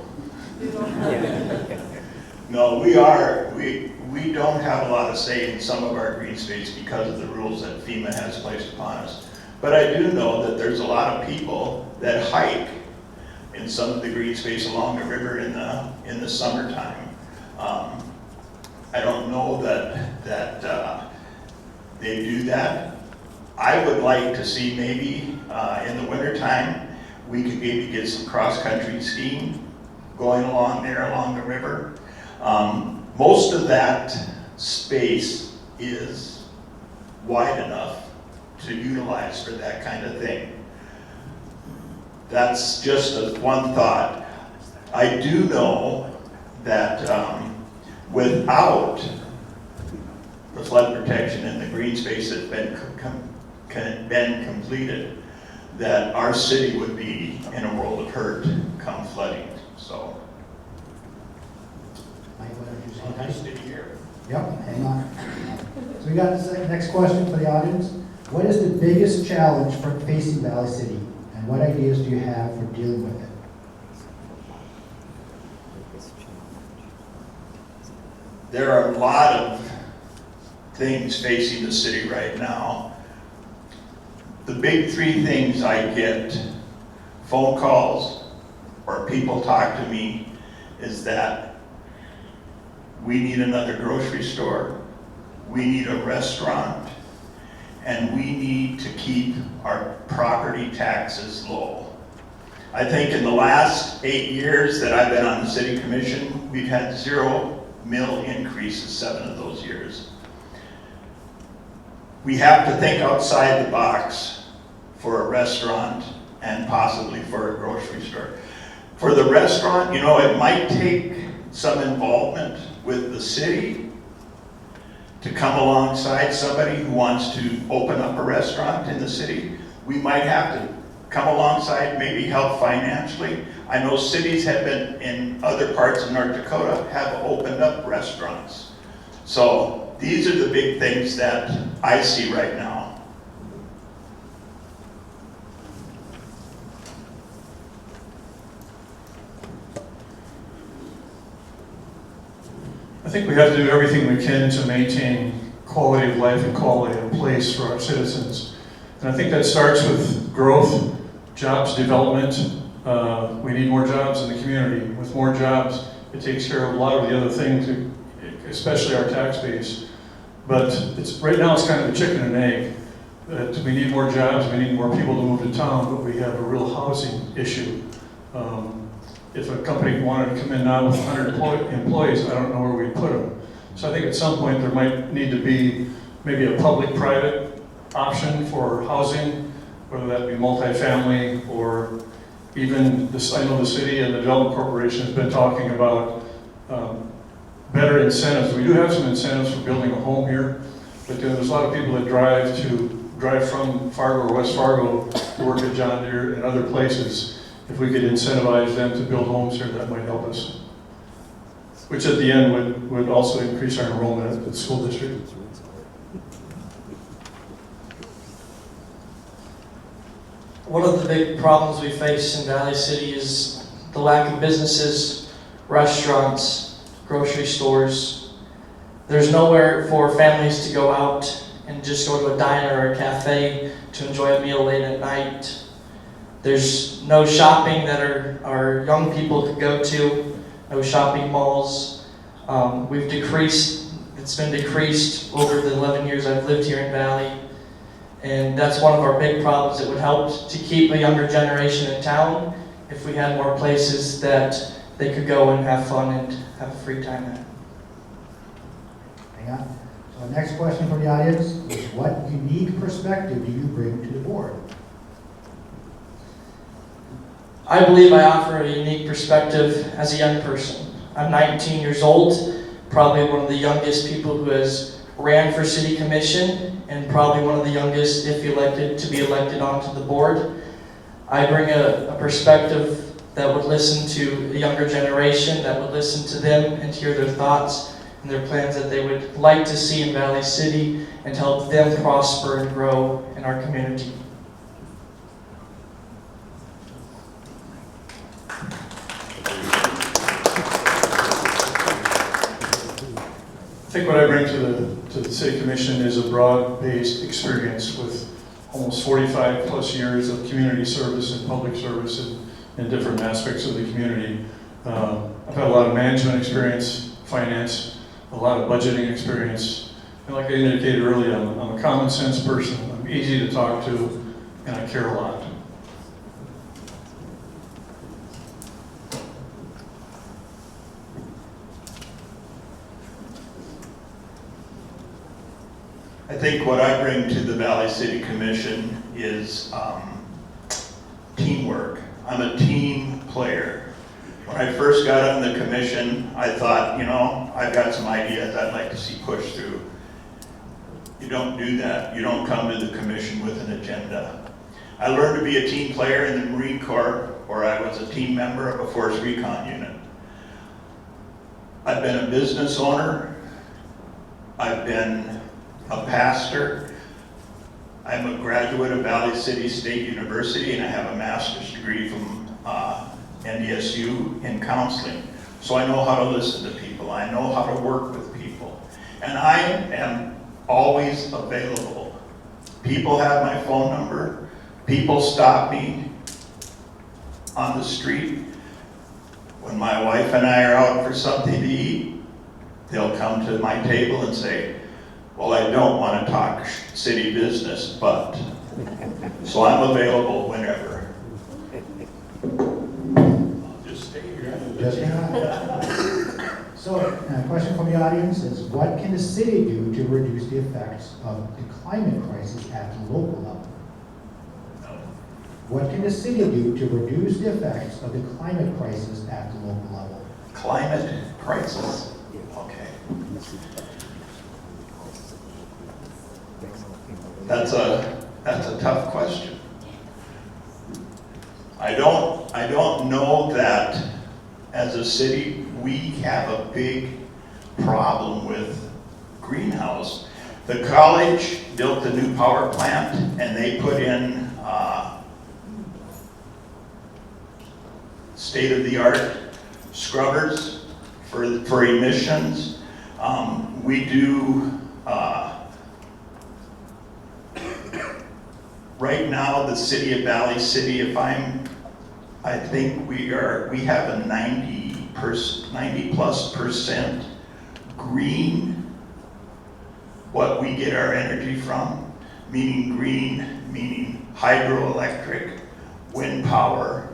No, we don't have a lot of say in some of our green space because of the rules that FEMA has placed upon us. But I do know that there's a lot of people that hike in some of the green space along the river in the summertime. I don't know that they do that. I would like to see maybe in the wintertime we could maybe get some cross-country skiing going along there along the river. Most of that space is wide enough to utilize for that kind of thing. That's just one thought. I do know that without the flood protection and the green space that's been completed, that our city would be in a world of hurt come flooding. So, Mike, what did you say? nice to hear. Yep, hang on. So we got the next question for the audience. What is the biggest challenge for facing Valley City, and what ideas do you have for dealing with it? There are a lot of things facing the city right now. The big 3 things I get phone calls or people talk to me is that we need another grocery store, we need a restaurant, and we need to keep our property taxes low. I think in the last 8 years that I've been on the city commission, we've had 0 mill increases 7 of those years. We have to think outside the box for a restaurant and possibly for a grocery store. For the restaurant, you know, it might take some involvement with the city to come alongside somebody who wants to open up a restaurant in the city. We might have to come alongside, maybe help financially. I know cities have been, in other parts of North Dakota, have opened up restaurants. So these are the big things that I see right now. I think we have to do everything we can to maintain quality of life and quality of place for our citizens. And I think that starts with growth, jobs development. We need more jobs in the community. With more jobs, it takes care of a lot of the other things, especially our tax base. But right now it's kind of a chicken and egg. That we need more jobs, we need more people to move to town, but we have a real housing issue. If a company wanted to come in now with 100 employees, I don't know where we'd put them. So I think at some point there might need to be maybe a public-private option for housing, whether that be multifamily or even this. I know the city and the Development Corporation has been talking about better incentives. We do have some incentives for building a home here, but there's a lot of people that drive from Fargo or West Fargo to work at John Deere and other places. If we could incentivize them to build homes here, that might help us. Which at the end would also increase our enrollment at the school district. One of the big problems we face in Valley City is the lack of businesses, restaurants, grocery stores. There's nowhere for families to go out and just go to a diner or a cafe to enjoy a meal late at night. There's no shopping that our young people could go to, no shopping malls. It's been decreased over the 11 years I've lived here in Valley. And that's one of our big problems. It would help to keep a younger generation in town if we had more places that they could go and have fun and have a free time at. Hang on. So the next question from the audience is, what unique perspective do you bring to the board? I believe I offer a unique perspective as a young person. I'm 19 years old, probably one of the youngest people who has ran for city commission, and probably one of the youngest, if elected, to be elected onto the board. I bring a perspective that would listen to a younger generation, that would listen to them and hear their thoughts and their plans that they would like to see in Valley City and help them prosper and grow in our community. I think what I bring to the City Commission is a broad-based experience with almost 45 plus years of community service and public service in different aspects of the community. I've had a lot of management experience, finance, a lot of budgeting experience, and like I indicated earlier, I'm a common sense person. I'm easy to talk to, and I care a lot. I think what I bring to the Valley City Commission is teamwork. I'm a team player. When I first got on the commission, I thought, I've got some ideas I'd like to see pushed through. You don't do that. You don't come to the commission with an agenda. I learned to be a team player in the Marine Corps, where I was a team member of a Force Recon unit. I've been a business owner. I've been a pastor. I'm a graduate of Valley City State University, and I have a master's degree from NDSU in counseling. So I know how to listen to people. I know how to work with people. And I am always available. People have my phone number. People stop me on the street. When my wife and I are out for something to eat, they'll come to my table and say, well, I don't want to talk city business, but. So I'm available whenever. I'll just stay here. Just hang on. So, a question from the audience is, what can the city do to reduce the effects of the climate crisis at the local level? What can the city do to reduce the effects of the climate crisis at the local level? Climate crisis? Okay. That's a tough question. I don't know that as a city, we have a big problem with greenhouse. The college built a new power plant and they put in state-of-the-art scrubbers for emissions. We do, right now, the city of Valley City, I think we have a 90+% green, what we get our energy from, meaning green, meaning hydroelectric, wind power.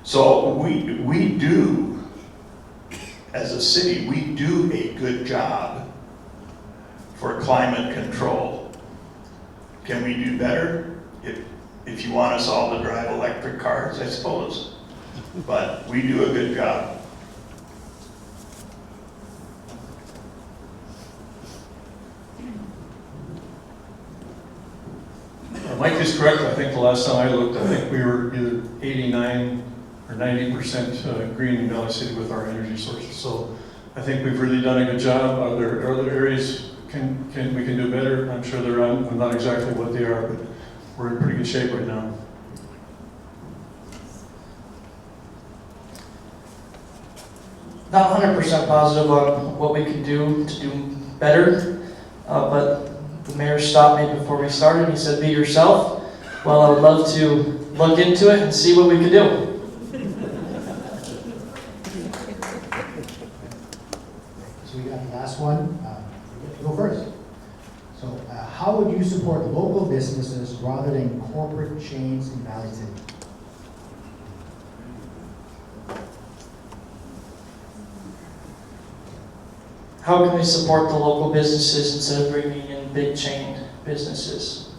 So we do, as a city, we do a good job for climate control. Can we do better? If you want us all to drive electric cars, I suppose. But we do a good job. Mike is correct. I think the last time I looked, I think we were either 89 or 90% green in Valley City with our energy sources. So I think we've really done a good job. Are there other areas we can do better? I'm sure there are. Not exactly what they are, but we're in pretty good shape right now. Not 100% positive on what we can do to do better, but the mayor stopped me before we started. He said, "Be yourself." Well, I would love to look into it and see what we could do. So we got the last one. You get to go first. So how would you support local businesses rather than corporate chains in Valley City? How can we support the local businesses instead of bringing in big chain businesses?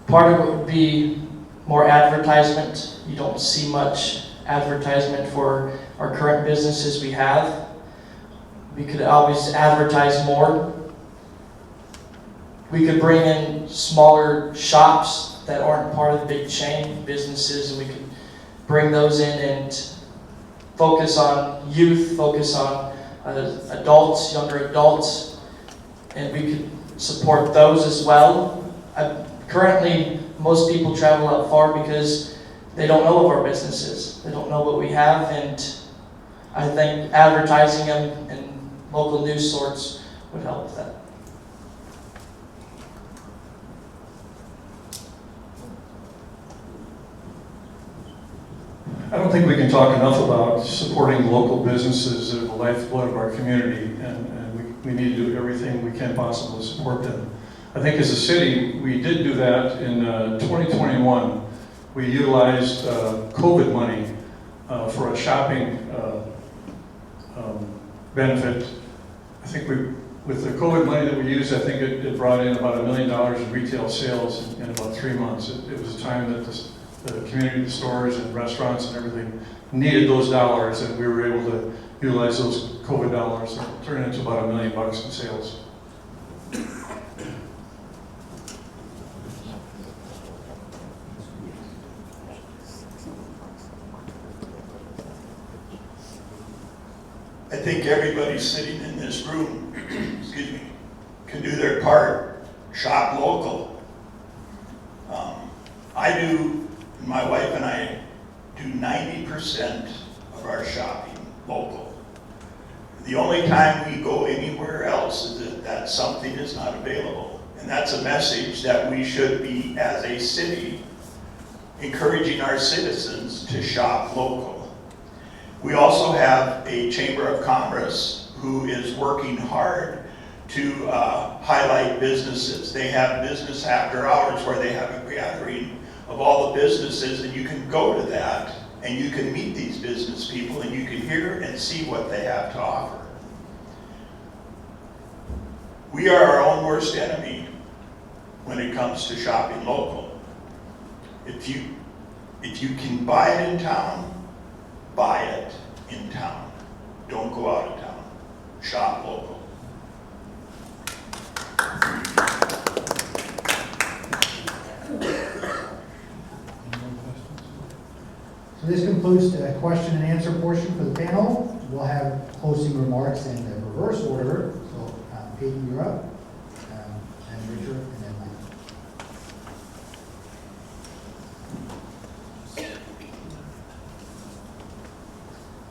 Part of it would be more advertisement. You don't see much advertisement for our current businesses we have. We could always advertise more. We could bring in smaller shops that aren't part of the big chain businesses, and we could bring those in and focus on youth, focus on adults, younger adults, and we could support those as well. Currently, most people travel out far because they don't know of our businesses. They don't know what we have, and I think advertising them in local news sources would help with that. I don't think we can talk enough about supporting local businesses that are the lifeblood of our community, and we need to do everything we can possibly to support them. I think as a city, we did do that in 2021. We utilized COVID money for a shopping benefit. I think with the COVID money that we used, I think it brought in about $1 million in retail sales in about 3 months. It was a time that the community, the stores and restaurants and everything needed those dollars, and we were able to utilize those COVID dollars and turn it into about $1 million in sales. I think everybody sitting in this room, excuse me, can do their part. Shop local. My wife and I do 90% of our shopping local. The only time we go anywhere else is that something is not available. And that's a message that we should be, as a city, encouraging our citizens to shop local. We also have a Chamber of Commerce who is working hard to highlight businesses. They have business after hours where they have a gathering of all the businesses, and you can go to that and you can meet these business people and you can hear and see what they have to offer. We are our own worst enemy when it comes to shopping local. If you can buy it in town, buy it in town. Don't go out of town. Shop local. concludes the question and answer portion for the panel. We'll have closing remarks in the reverse order. So Peyton, you're up, and Richard, and then Mike.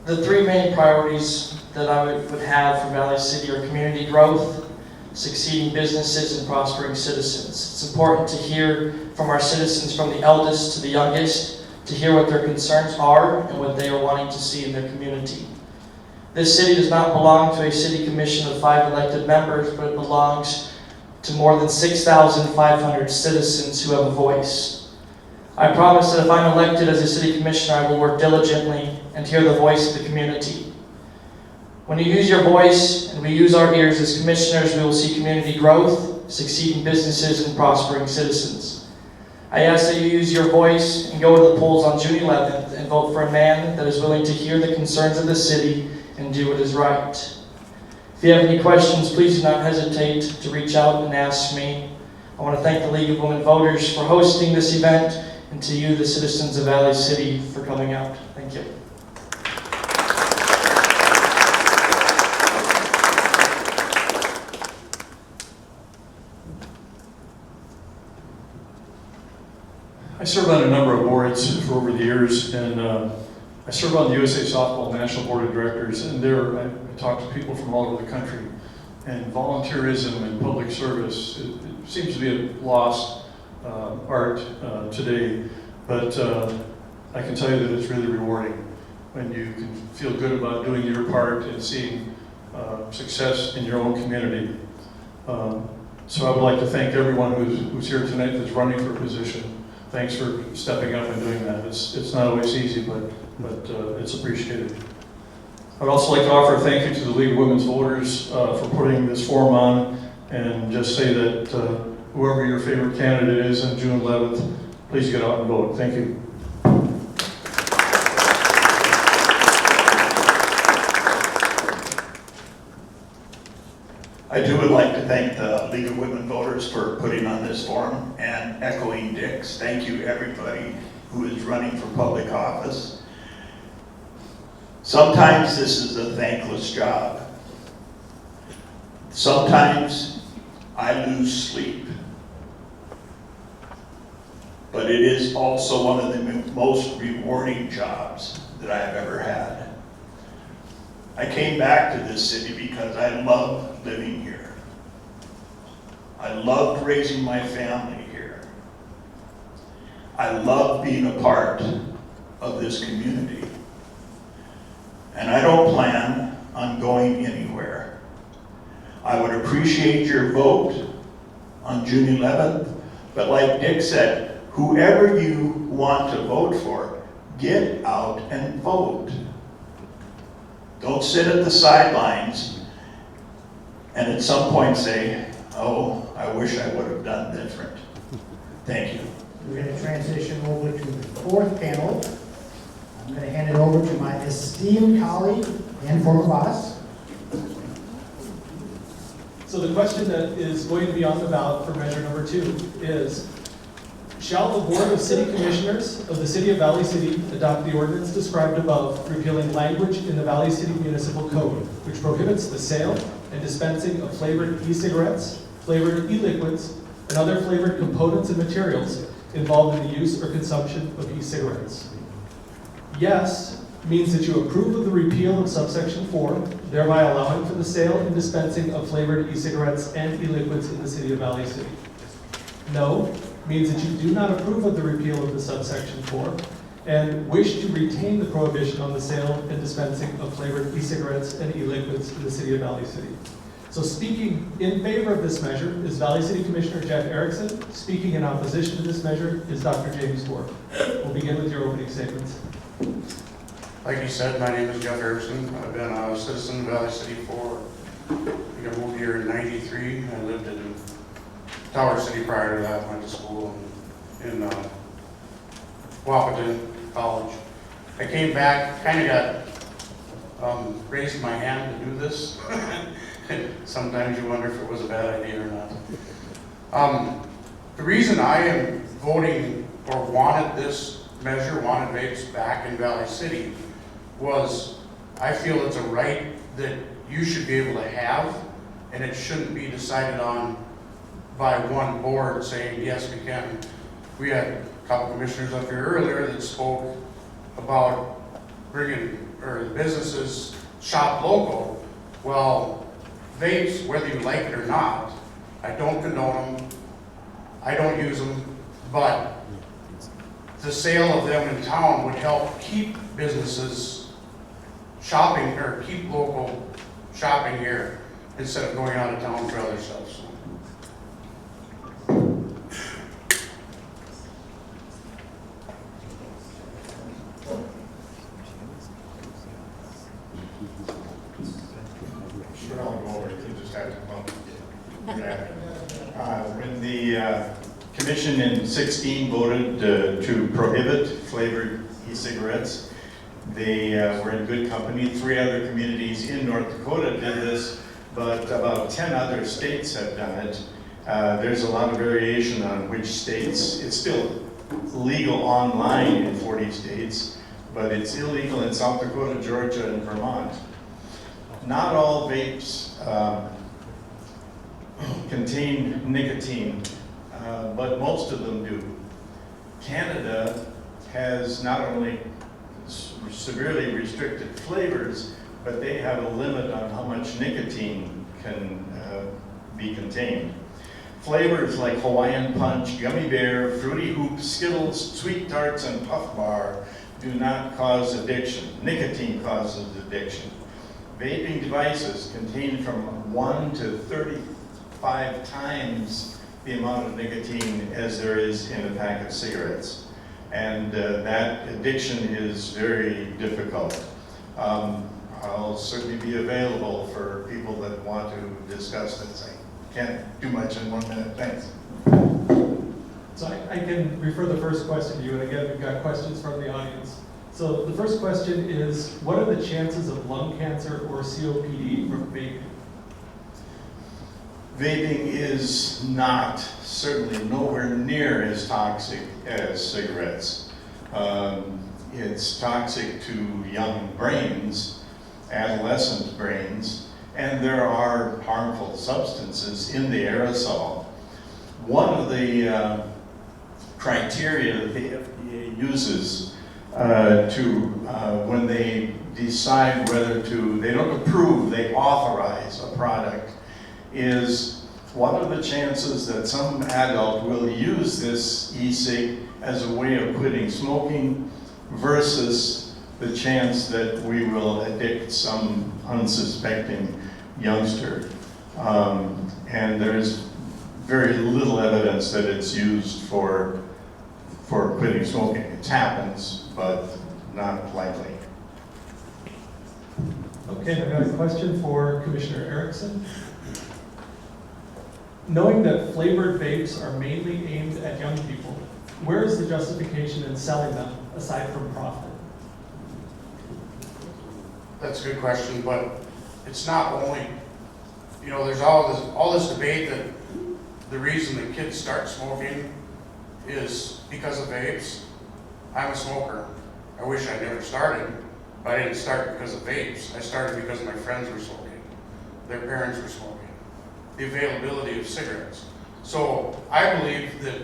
The three main priorities that I would have for Valley City are community growth, succeeding businesses, and prospering citizens. It's important to hear from our citizens, from the eldest to the youngest, to hear what their concerns are and what they are wanting to see in their community. This city does not belong to a city commission of 5 elected members, but it belongs to more than 6,500 citizens who have a voice. I promise that if I'm elected as a city commissioner, I will work diligently and hear the voice of the community. When you use your voice and we use our ears as commissioners, we will see community growth, succeeding businesses, and prospering citizens. I ask that you use your voice and go to the polls on June 11th and vote for a man that is willing to hear the concerns of the city and do what is right. If you have any questions, please do not hesitate to reach out and ask me. I want to thank the League of Women Voters for hosting this event, and to you, the citizens of Valley City, for coming out. Thank you. I served on a number of boards for over the years, and I serve on the USA Softball National Board of Directors, and there I talk to people from all over the country. And volunteerism and public service, it seems to be a lost art today, but I can tell you that it's really rewarding when you can feel good about doing your part and seeing success in your own community. So I would like to thank everyone who's here tonight that's running for a position. Thanks for stepping up and doing that. It's not always easy, but it's appreciated. I'd also like to offer a thank you to the League of Women's Voters for putting this forum on, and just say that whoever your favorite candidate is on June 11th, please get out and vote. Thank you. I too would like to thank the League of Women Voters for putting on this forum, and echoing Dick's, thank you everybody who is running for public office. Sometimes this is a thankless job. Sometimes I lose sleep. But it is also one of the most rewarding jobs that I have ever had. I came back to this city because I love living here. I loved raising my family here. I love being a part of this community. And I don't plan on going anywhere. I would appreciate your vote on June 11th, but like Dick said, whoever you want to vote for, get out and vote. Don't sit at the sidelines and at some point say, oh, I wish I would have done different. Thank you. We're going to transition over to the fourth panel. I'm going to hand it over to my esteemed colleague and former boss. So the question that is going to be on the ballot for measure number 2 is, shall the Board of City Commissioners of the City of Valley City adopt the ordinance described above, repealing language in the Valley City Municipal Code, which prohibits the sale and dispensing of flavored e-cigarettes, flavored e-liquids, and other flavored components and materials involved in the use or consumption of e-cigarettes? Yes means that you approve of the repeal of subsection 4, thereby allowing for the sale and dispensing of flavored e-cigarettes and e-liquids in the City of Valley City. No means that you do not approve of the repeal of the subsection 4 and wish to retain the prohibition on the sale and dispensing of flavored e-cigarettes and e-liquids in the City of Valley City. So speaking in favor of this measure is Valley City Commissioner Jeff Erickson. Speaking in opposition to this measure is Dr. James Dwarf. We'll begin with your opening statements. Like you said, my name is Jeff Jorgensen. I've been a citizen of Valley City for, I think I moved here in '93. I lived in Tower City prior to that. Went to school in Wahpeton College. I came back, kind of got raised my hand to do this. Sometimes you wonder if it was a bad idea or not. The reason I am voting or wanted this measure wanted vapes back in Valley City was, I feel it's a right that you should be able to have, and it shouldn't be decided on by one board saying, yes, we can. We had a couple commissioners up here earlier that spoke about bringing, or the businesses shop local. Well, vapes, whether you like it or not, I don't condone them, I don't use them, but the sale of them in town would help keep businesses shopping, or keep local shopping here instead of going out of town for other stuff. So. Sure, I'll go over it. You just have to come up. When the commission in 16 voted to prohibit flavored e-cigarettes, they were in good company. 3 other communities in North Dakota did this, but about 10 other states have done it. There's a lot of variation on which states. It's still legal online in 40 states, but it's illegal in South Dakota, Georgia, and Vermont. Not all vapes contain nicotine, but most of them do. Canada has not only severely restricted flavors, but they have a limit on how much nicotine can be contained. Flavors like Hawaiian Punch, Gummy Bear, Fruity Hoops, Skittles, Sweet Tarts, and Puff Bar do not cause addiction. Nicotine causes addiction. Vaping devices contain from 1 to 35 times the amount of nicotine as there is in a pack of cigarettes. And that addiction is very difficult. I'll certainly be available for people that want to discuss this. I can't do much in 1 minute. Thanks. So I can refer the first question to you, and again, we've got questions from the audience. So the first question is, what are the chances of lung cancer or COPD from vaping? Vaping is not, certainly nowhere near as toxic as cigarettes. It's toxic to young brains, adolescent brains, and there are harmful substances in the aerosol. One of the criteria that the FDA uses when they decide whether to, they don't approve, they authorize a product, is what are the chances that some adult will use this e-cig as a way of quitting smoking versus the chance that we will addict some unsuspecting youngster. And there's very little evidence that it's used for quitting smoking. It happens, but not likely. Okay, I've got a question for Commissioner Erickson. Knowing that flavored vapes are mainly aimed at young people, where is the justification in selling them aside from profit? That's a good question, but it's not only, you know, there's all this debate that the reason that kids start smoking is because of vapes. I'm a smoker. I wish I never started, but I didn't start because of vapes. I started because my friends were smoking. Their parents were smoking. The availability of cigarettes. So I believe that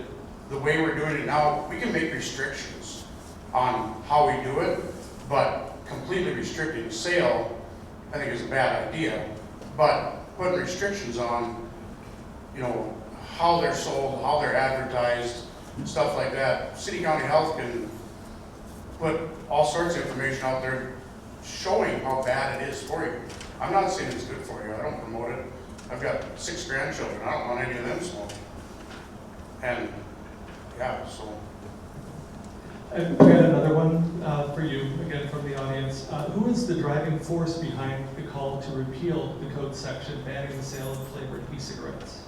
the way we're doing it now, we can make restrictions on how we do it, but completely restricting sale, I think is a bad idea. But putting restrictions on, you know, how they're sold, how they're advertised, stuff like that. City County Health can put all sorts of information out there showing how bad it is for you. I'm not saying it's good for you. I don't promote it. I've got 6 grandchildren. I don't want any of them smoking. And yeah, so. I've got another one for you, again from the audience. Who is the driving force behind the call to repeal the code section banning the sale of flavored e-cigarettes?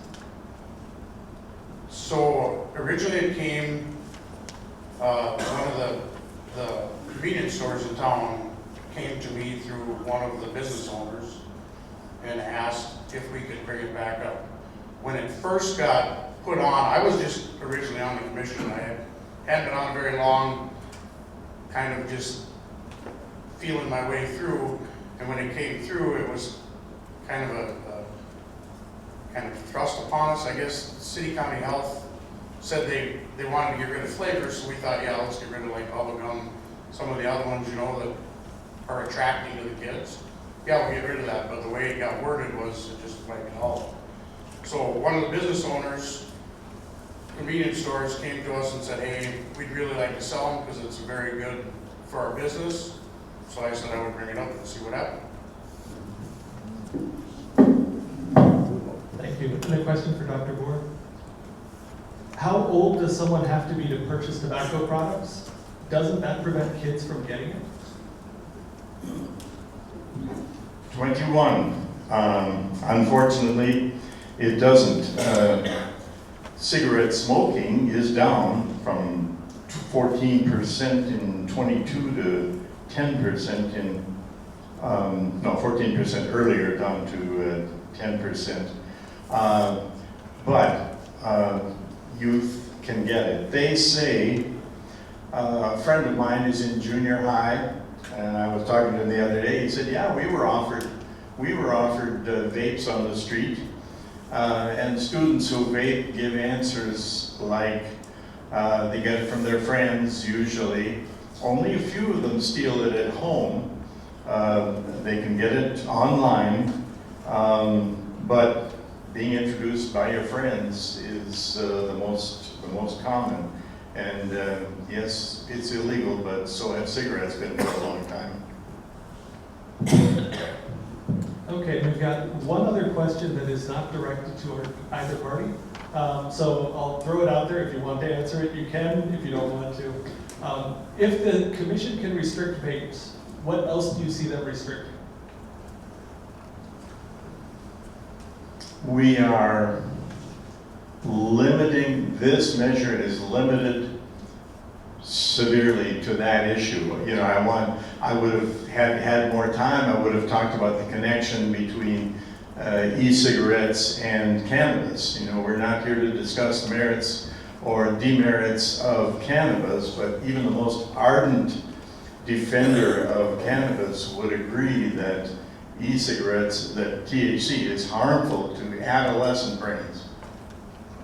So originally it came, one of the convenience stores in town came to me through one of the business owners and asked if we could bring it back up. When it first got put on, I was just originally on the commission. I hadn't been on very long, kind of just feeling my way through, and when it came through, it was kind of kind of thrust upon us, I guess. City County Health said they wanted to get rid of flavors, so we thought, yeah, let's get rid of like bubble gum, some of the other ones, you know, that are attracting to the kids. Yeah, we'll get rid of that, but the way it got worded was it just wiped it all. So one of the business owners, convenience stores, came to us and said, hey, we'd really like to sell them because it's very good for our business. So I said I would bring it up and see what happened. Thank you. And a question for Dr. Bohr. How old does someone have to be to purchase tobacco products? Doesn't that prevent kids from getting it? 21. Unfortunately, it doesn't. Cigarette smoking is down from 14% in 22 to 10% in, 14% earlier, down to 10%. But youth can get it. They say, a friend of mine is in junior high, and I was talking to him the other day. He said, yeah, we were offered vapes on the street, and students who vape give answers like they get it from their friends usually. Only a few of them steal it at home. They can get it online, but being introduced by your friends is the most common. And yes, it's illegal, but so have cigarettes been for a long time. Okay, we've got one other question that is not directed to either party. So I'll throw it out there. If you want to answer it, you can. If you don't want to. If the commission can restrict vapes, what else do you see them restricting? We are limiting, this measure is limited severely to that issue. You know, I would have had more time, I would have talked about the connection between e-cigarettes and cannabis. You know, we're not here to discuss the merits or demerits of cannabis, but even the most ardent defender of cannabis would agree that e-cigarettes, that THC is harmful to adolescent brains.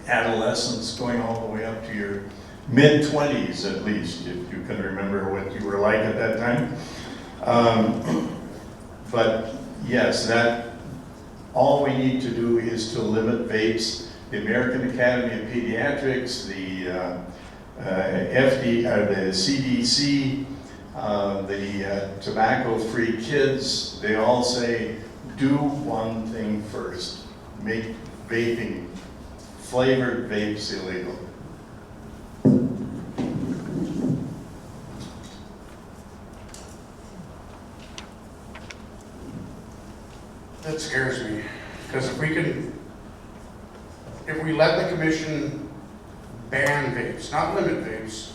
Adolescents going all the way up to your mid-20s at least, if you can remember what you were like at that time. But yes, all we need to do is to limit vapes. The American Academy of Pediatrics, the the CDC, the Tobacco-Free Kids, they all say, do one thing first. Make vaping, flavored vapes illegal. That scares me, because if we let the commission ban vapes, not limit vapes,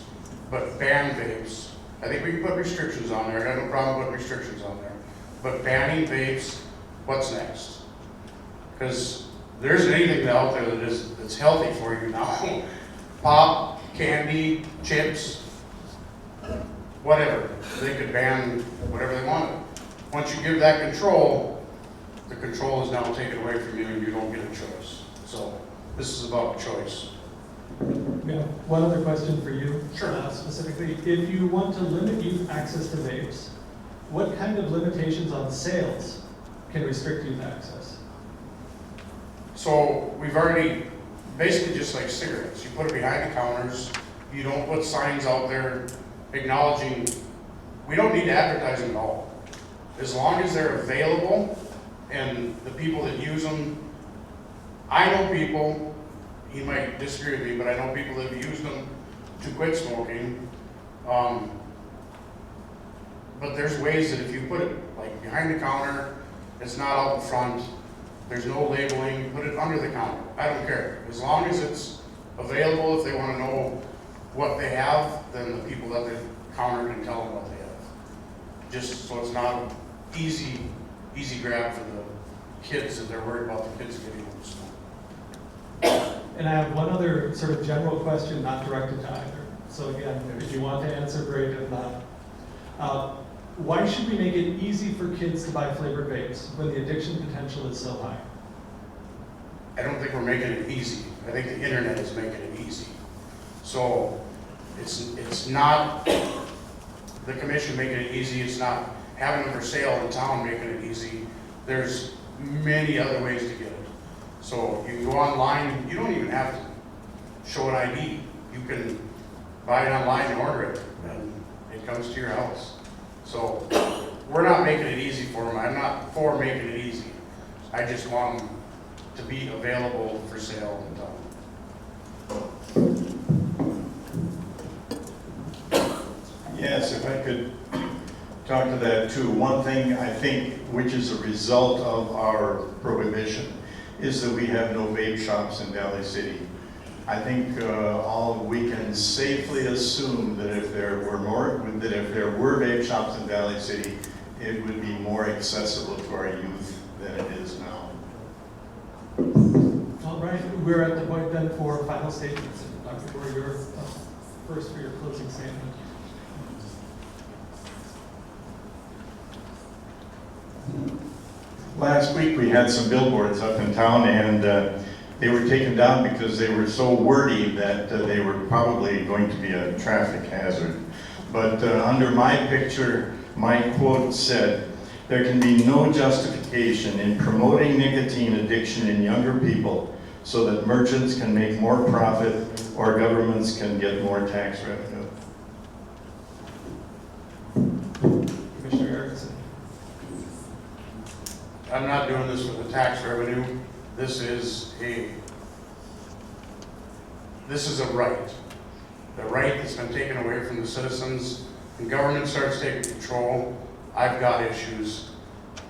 but ban vapes, I think we can put restrictions on there. I have no problem putting restrictions on there. But banning vapes, what's next? Because there isn't anything out there that's healthy for you now. Pop, candy, chips, whatever. They could ban whatever they wanted. Once you give that control, the control is now taken away from you and you don't get a choice. So this is about choice. Yeah. One other question for you, Sure. Specifically. If you want to limit youth access to vapes, what kind of limitations on sales can restrict youth access? So we've already, basically just like cigarettes, you put it behind the counters, you don't put signs out there acknowledging, we don't need advertising at all. As long as they're available and the people that use them, I know people, he might disagree with me, but I know people that have used them to quit smoking. But there's ways that if you put it like behind the counter, it's not out in front, there's no labeling, put it under the counter. I don't care. As long as it's available, if they want to know what they have, then the people at the counter can tell them what they have. Just so it's not an easy grab for the kids, that they're worried about the kids getting them to smoke. And I have one other sort of general question, not directed to either. So again, if you want to answer, great. If not, Why should we make it easy for kids to buy flavored vapes when the addiction potential is so high? I don't think we're making it easy. I think the internet is making it easy. So it's not the commission making it easy. It's not having them for sale in town making it easy. There's many other ways to get it. So you can go online. You don't even have to show an ID. You can buy it online and order it, and it comes to your house. So we're not making it easy for them. I'm not for making it easy. I just want them to be available for sale in town. Yes, if I could talk to that too. One thing I think, which is a result of our prohibition, is that we have no vape shops in Valley City. I think we can safely assume that if there were vape shops in Valley City, it would be more accessible to our youth than it is now. All right, we're at the point then for final statements. Dr. Gore, you're first for your closing statement. Last week we had some billboards up in town, and they were taken down because they were so wordy that they were probably going to be a traffic hazard. But under my picture, my quote said, "There can be no justification in promoting nicotine addiction in younger people so that merchants can make more profit or governments can get more tax revenue." Commissioner Jorgensen. I'm not doing this for the tax revenue. This is a right. The right that's been taken away from the citizens. When government starts taking control, I've got issues,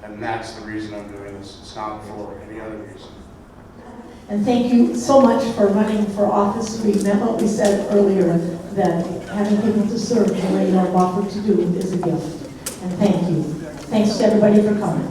and that's the reason I'm doing this. It's not for any other reason. And thank you so much for running for office. We meant what we said earlier, that having people to serve the way you're offered to do is a gift. And thank you. Thanks to everybody for coming.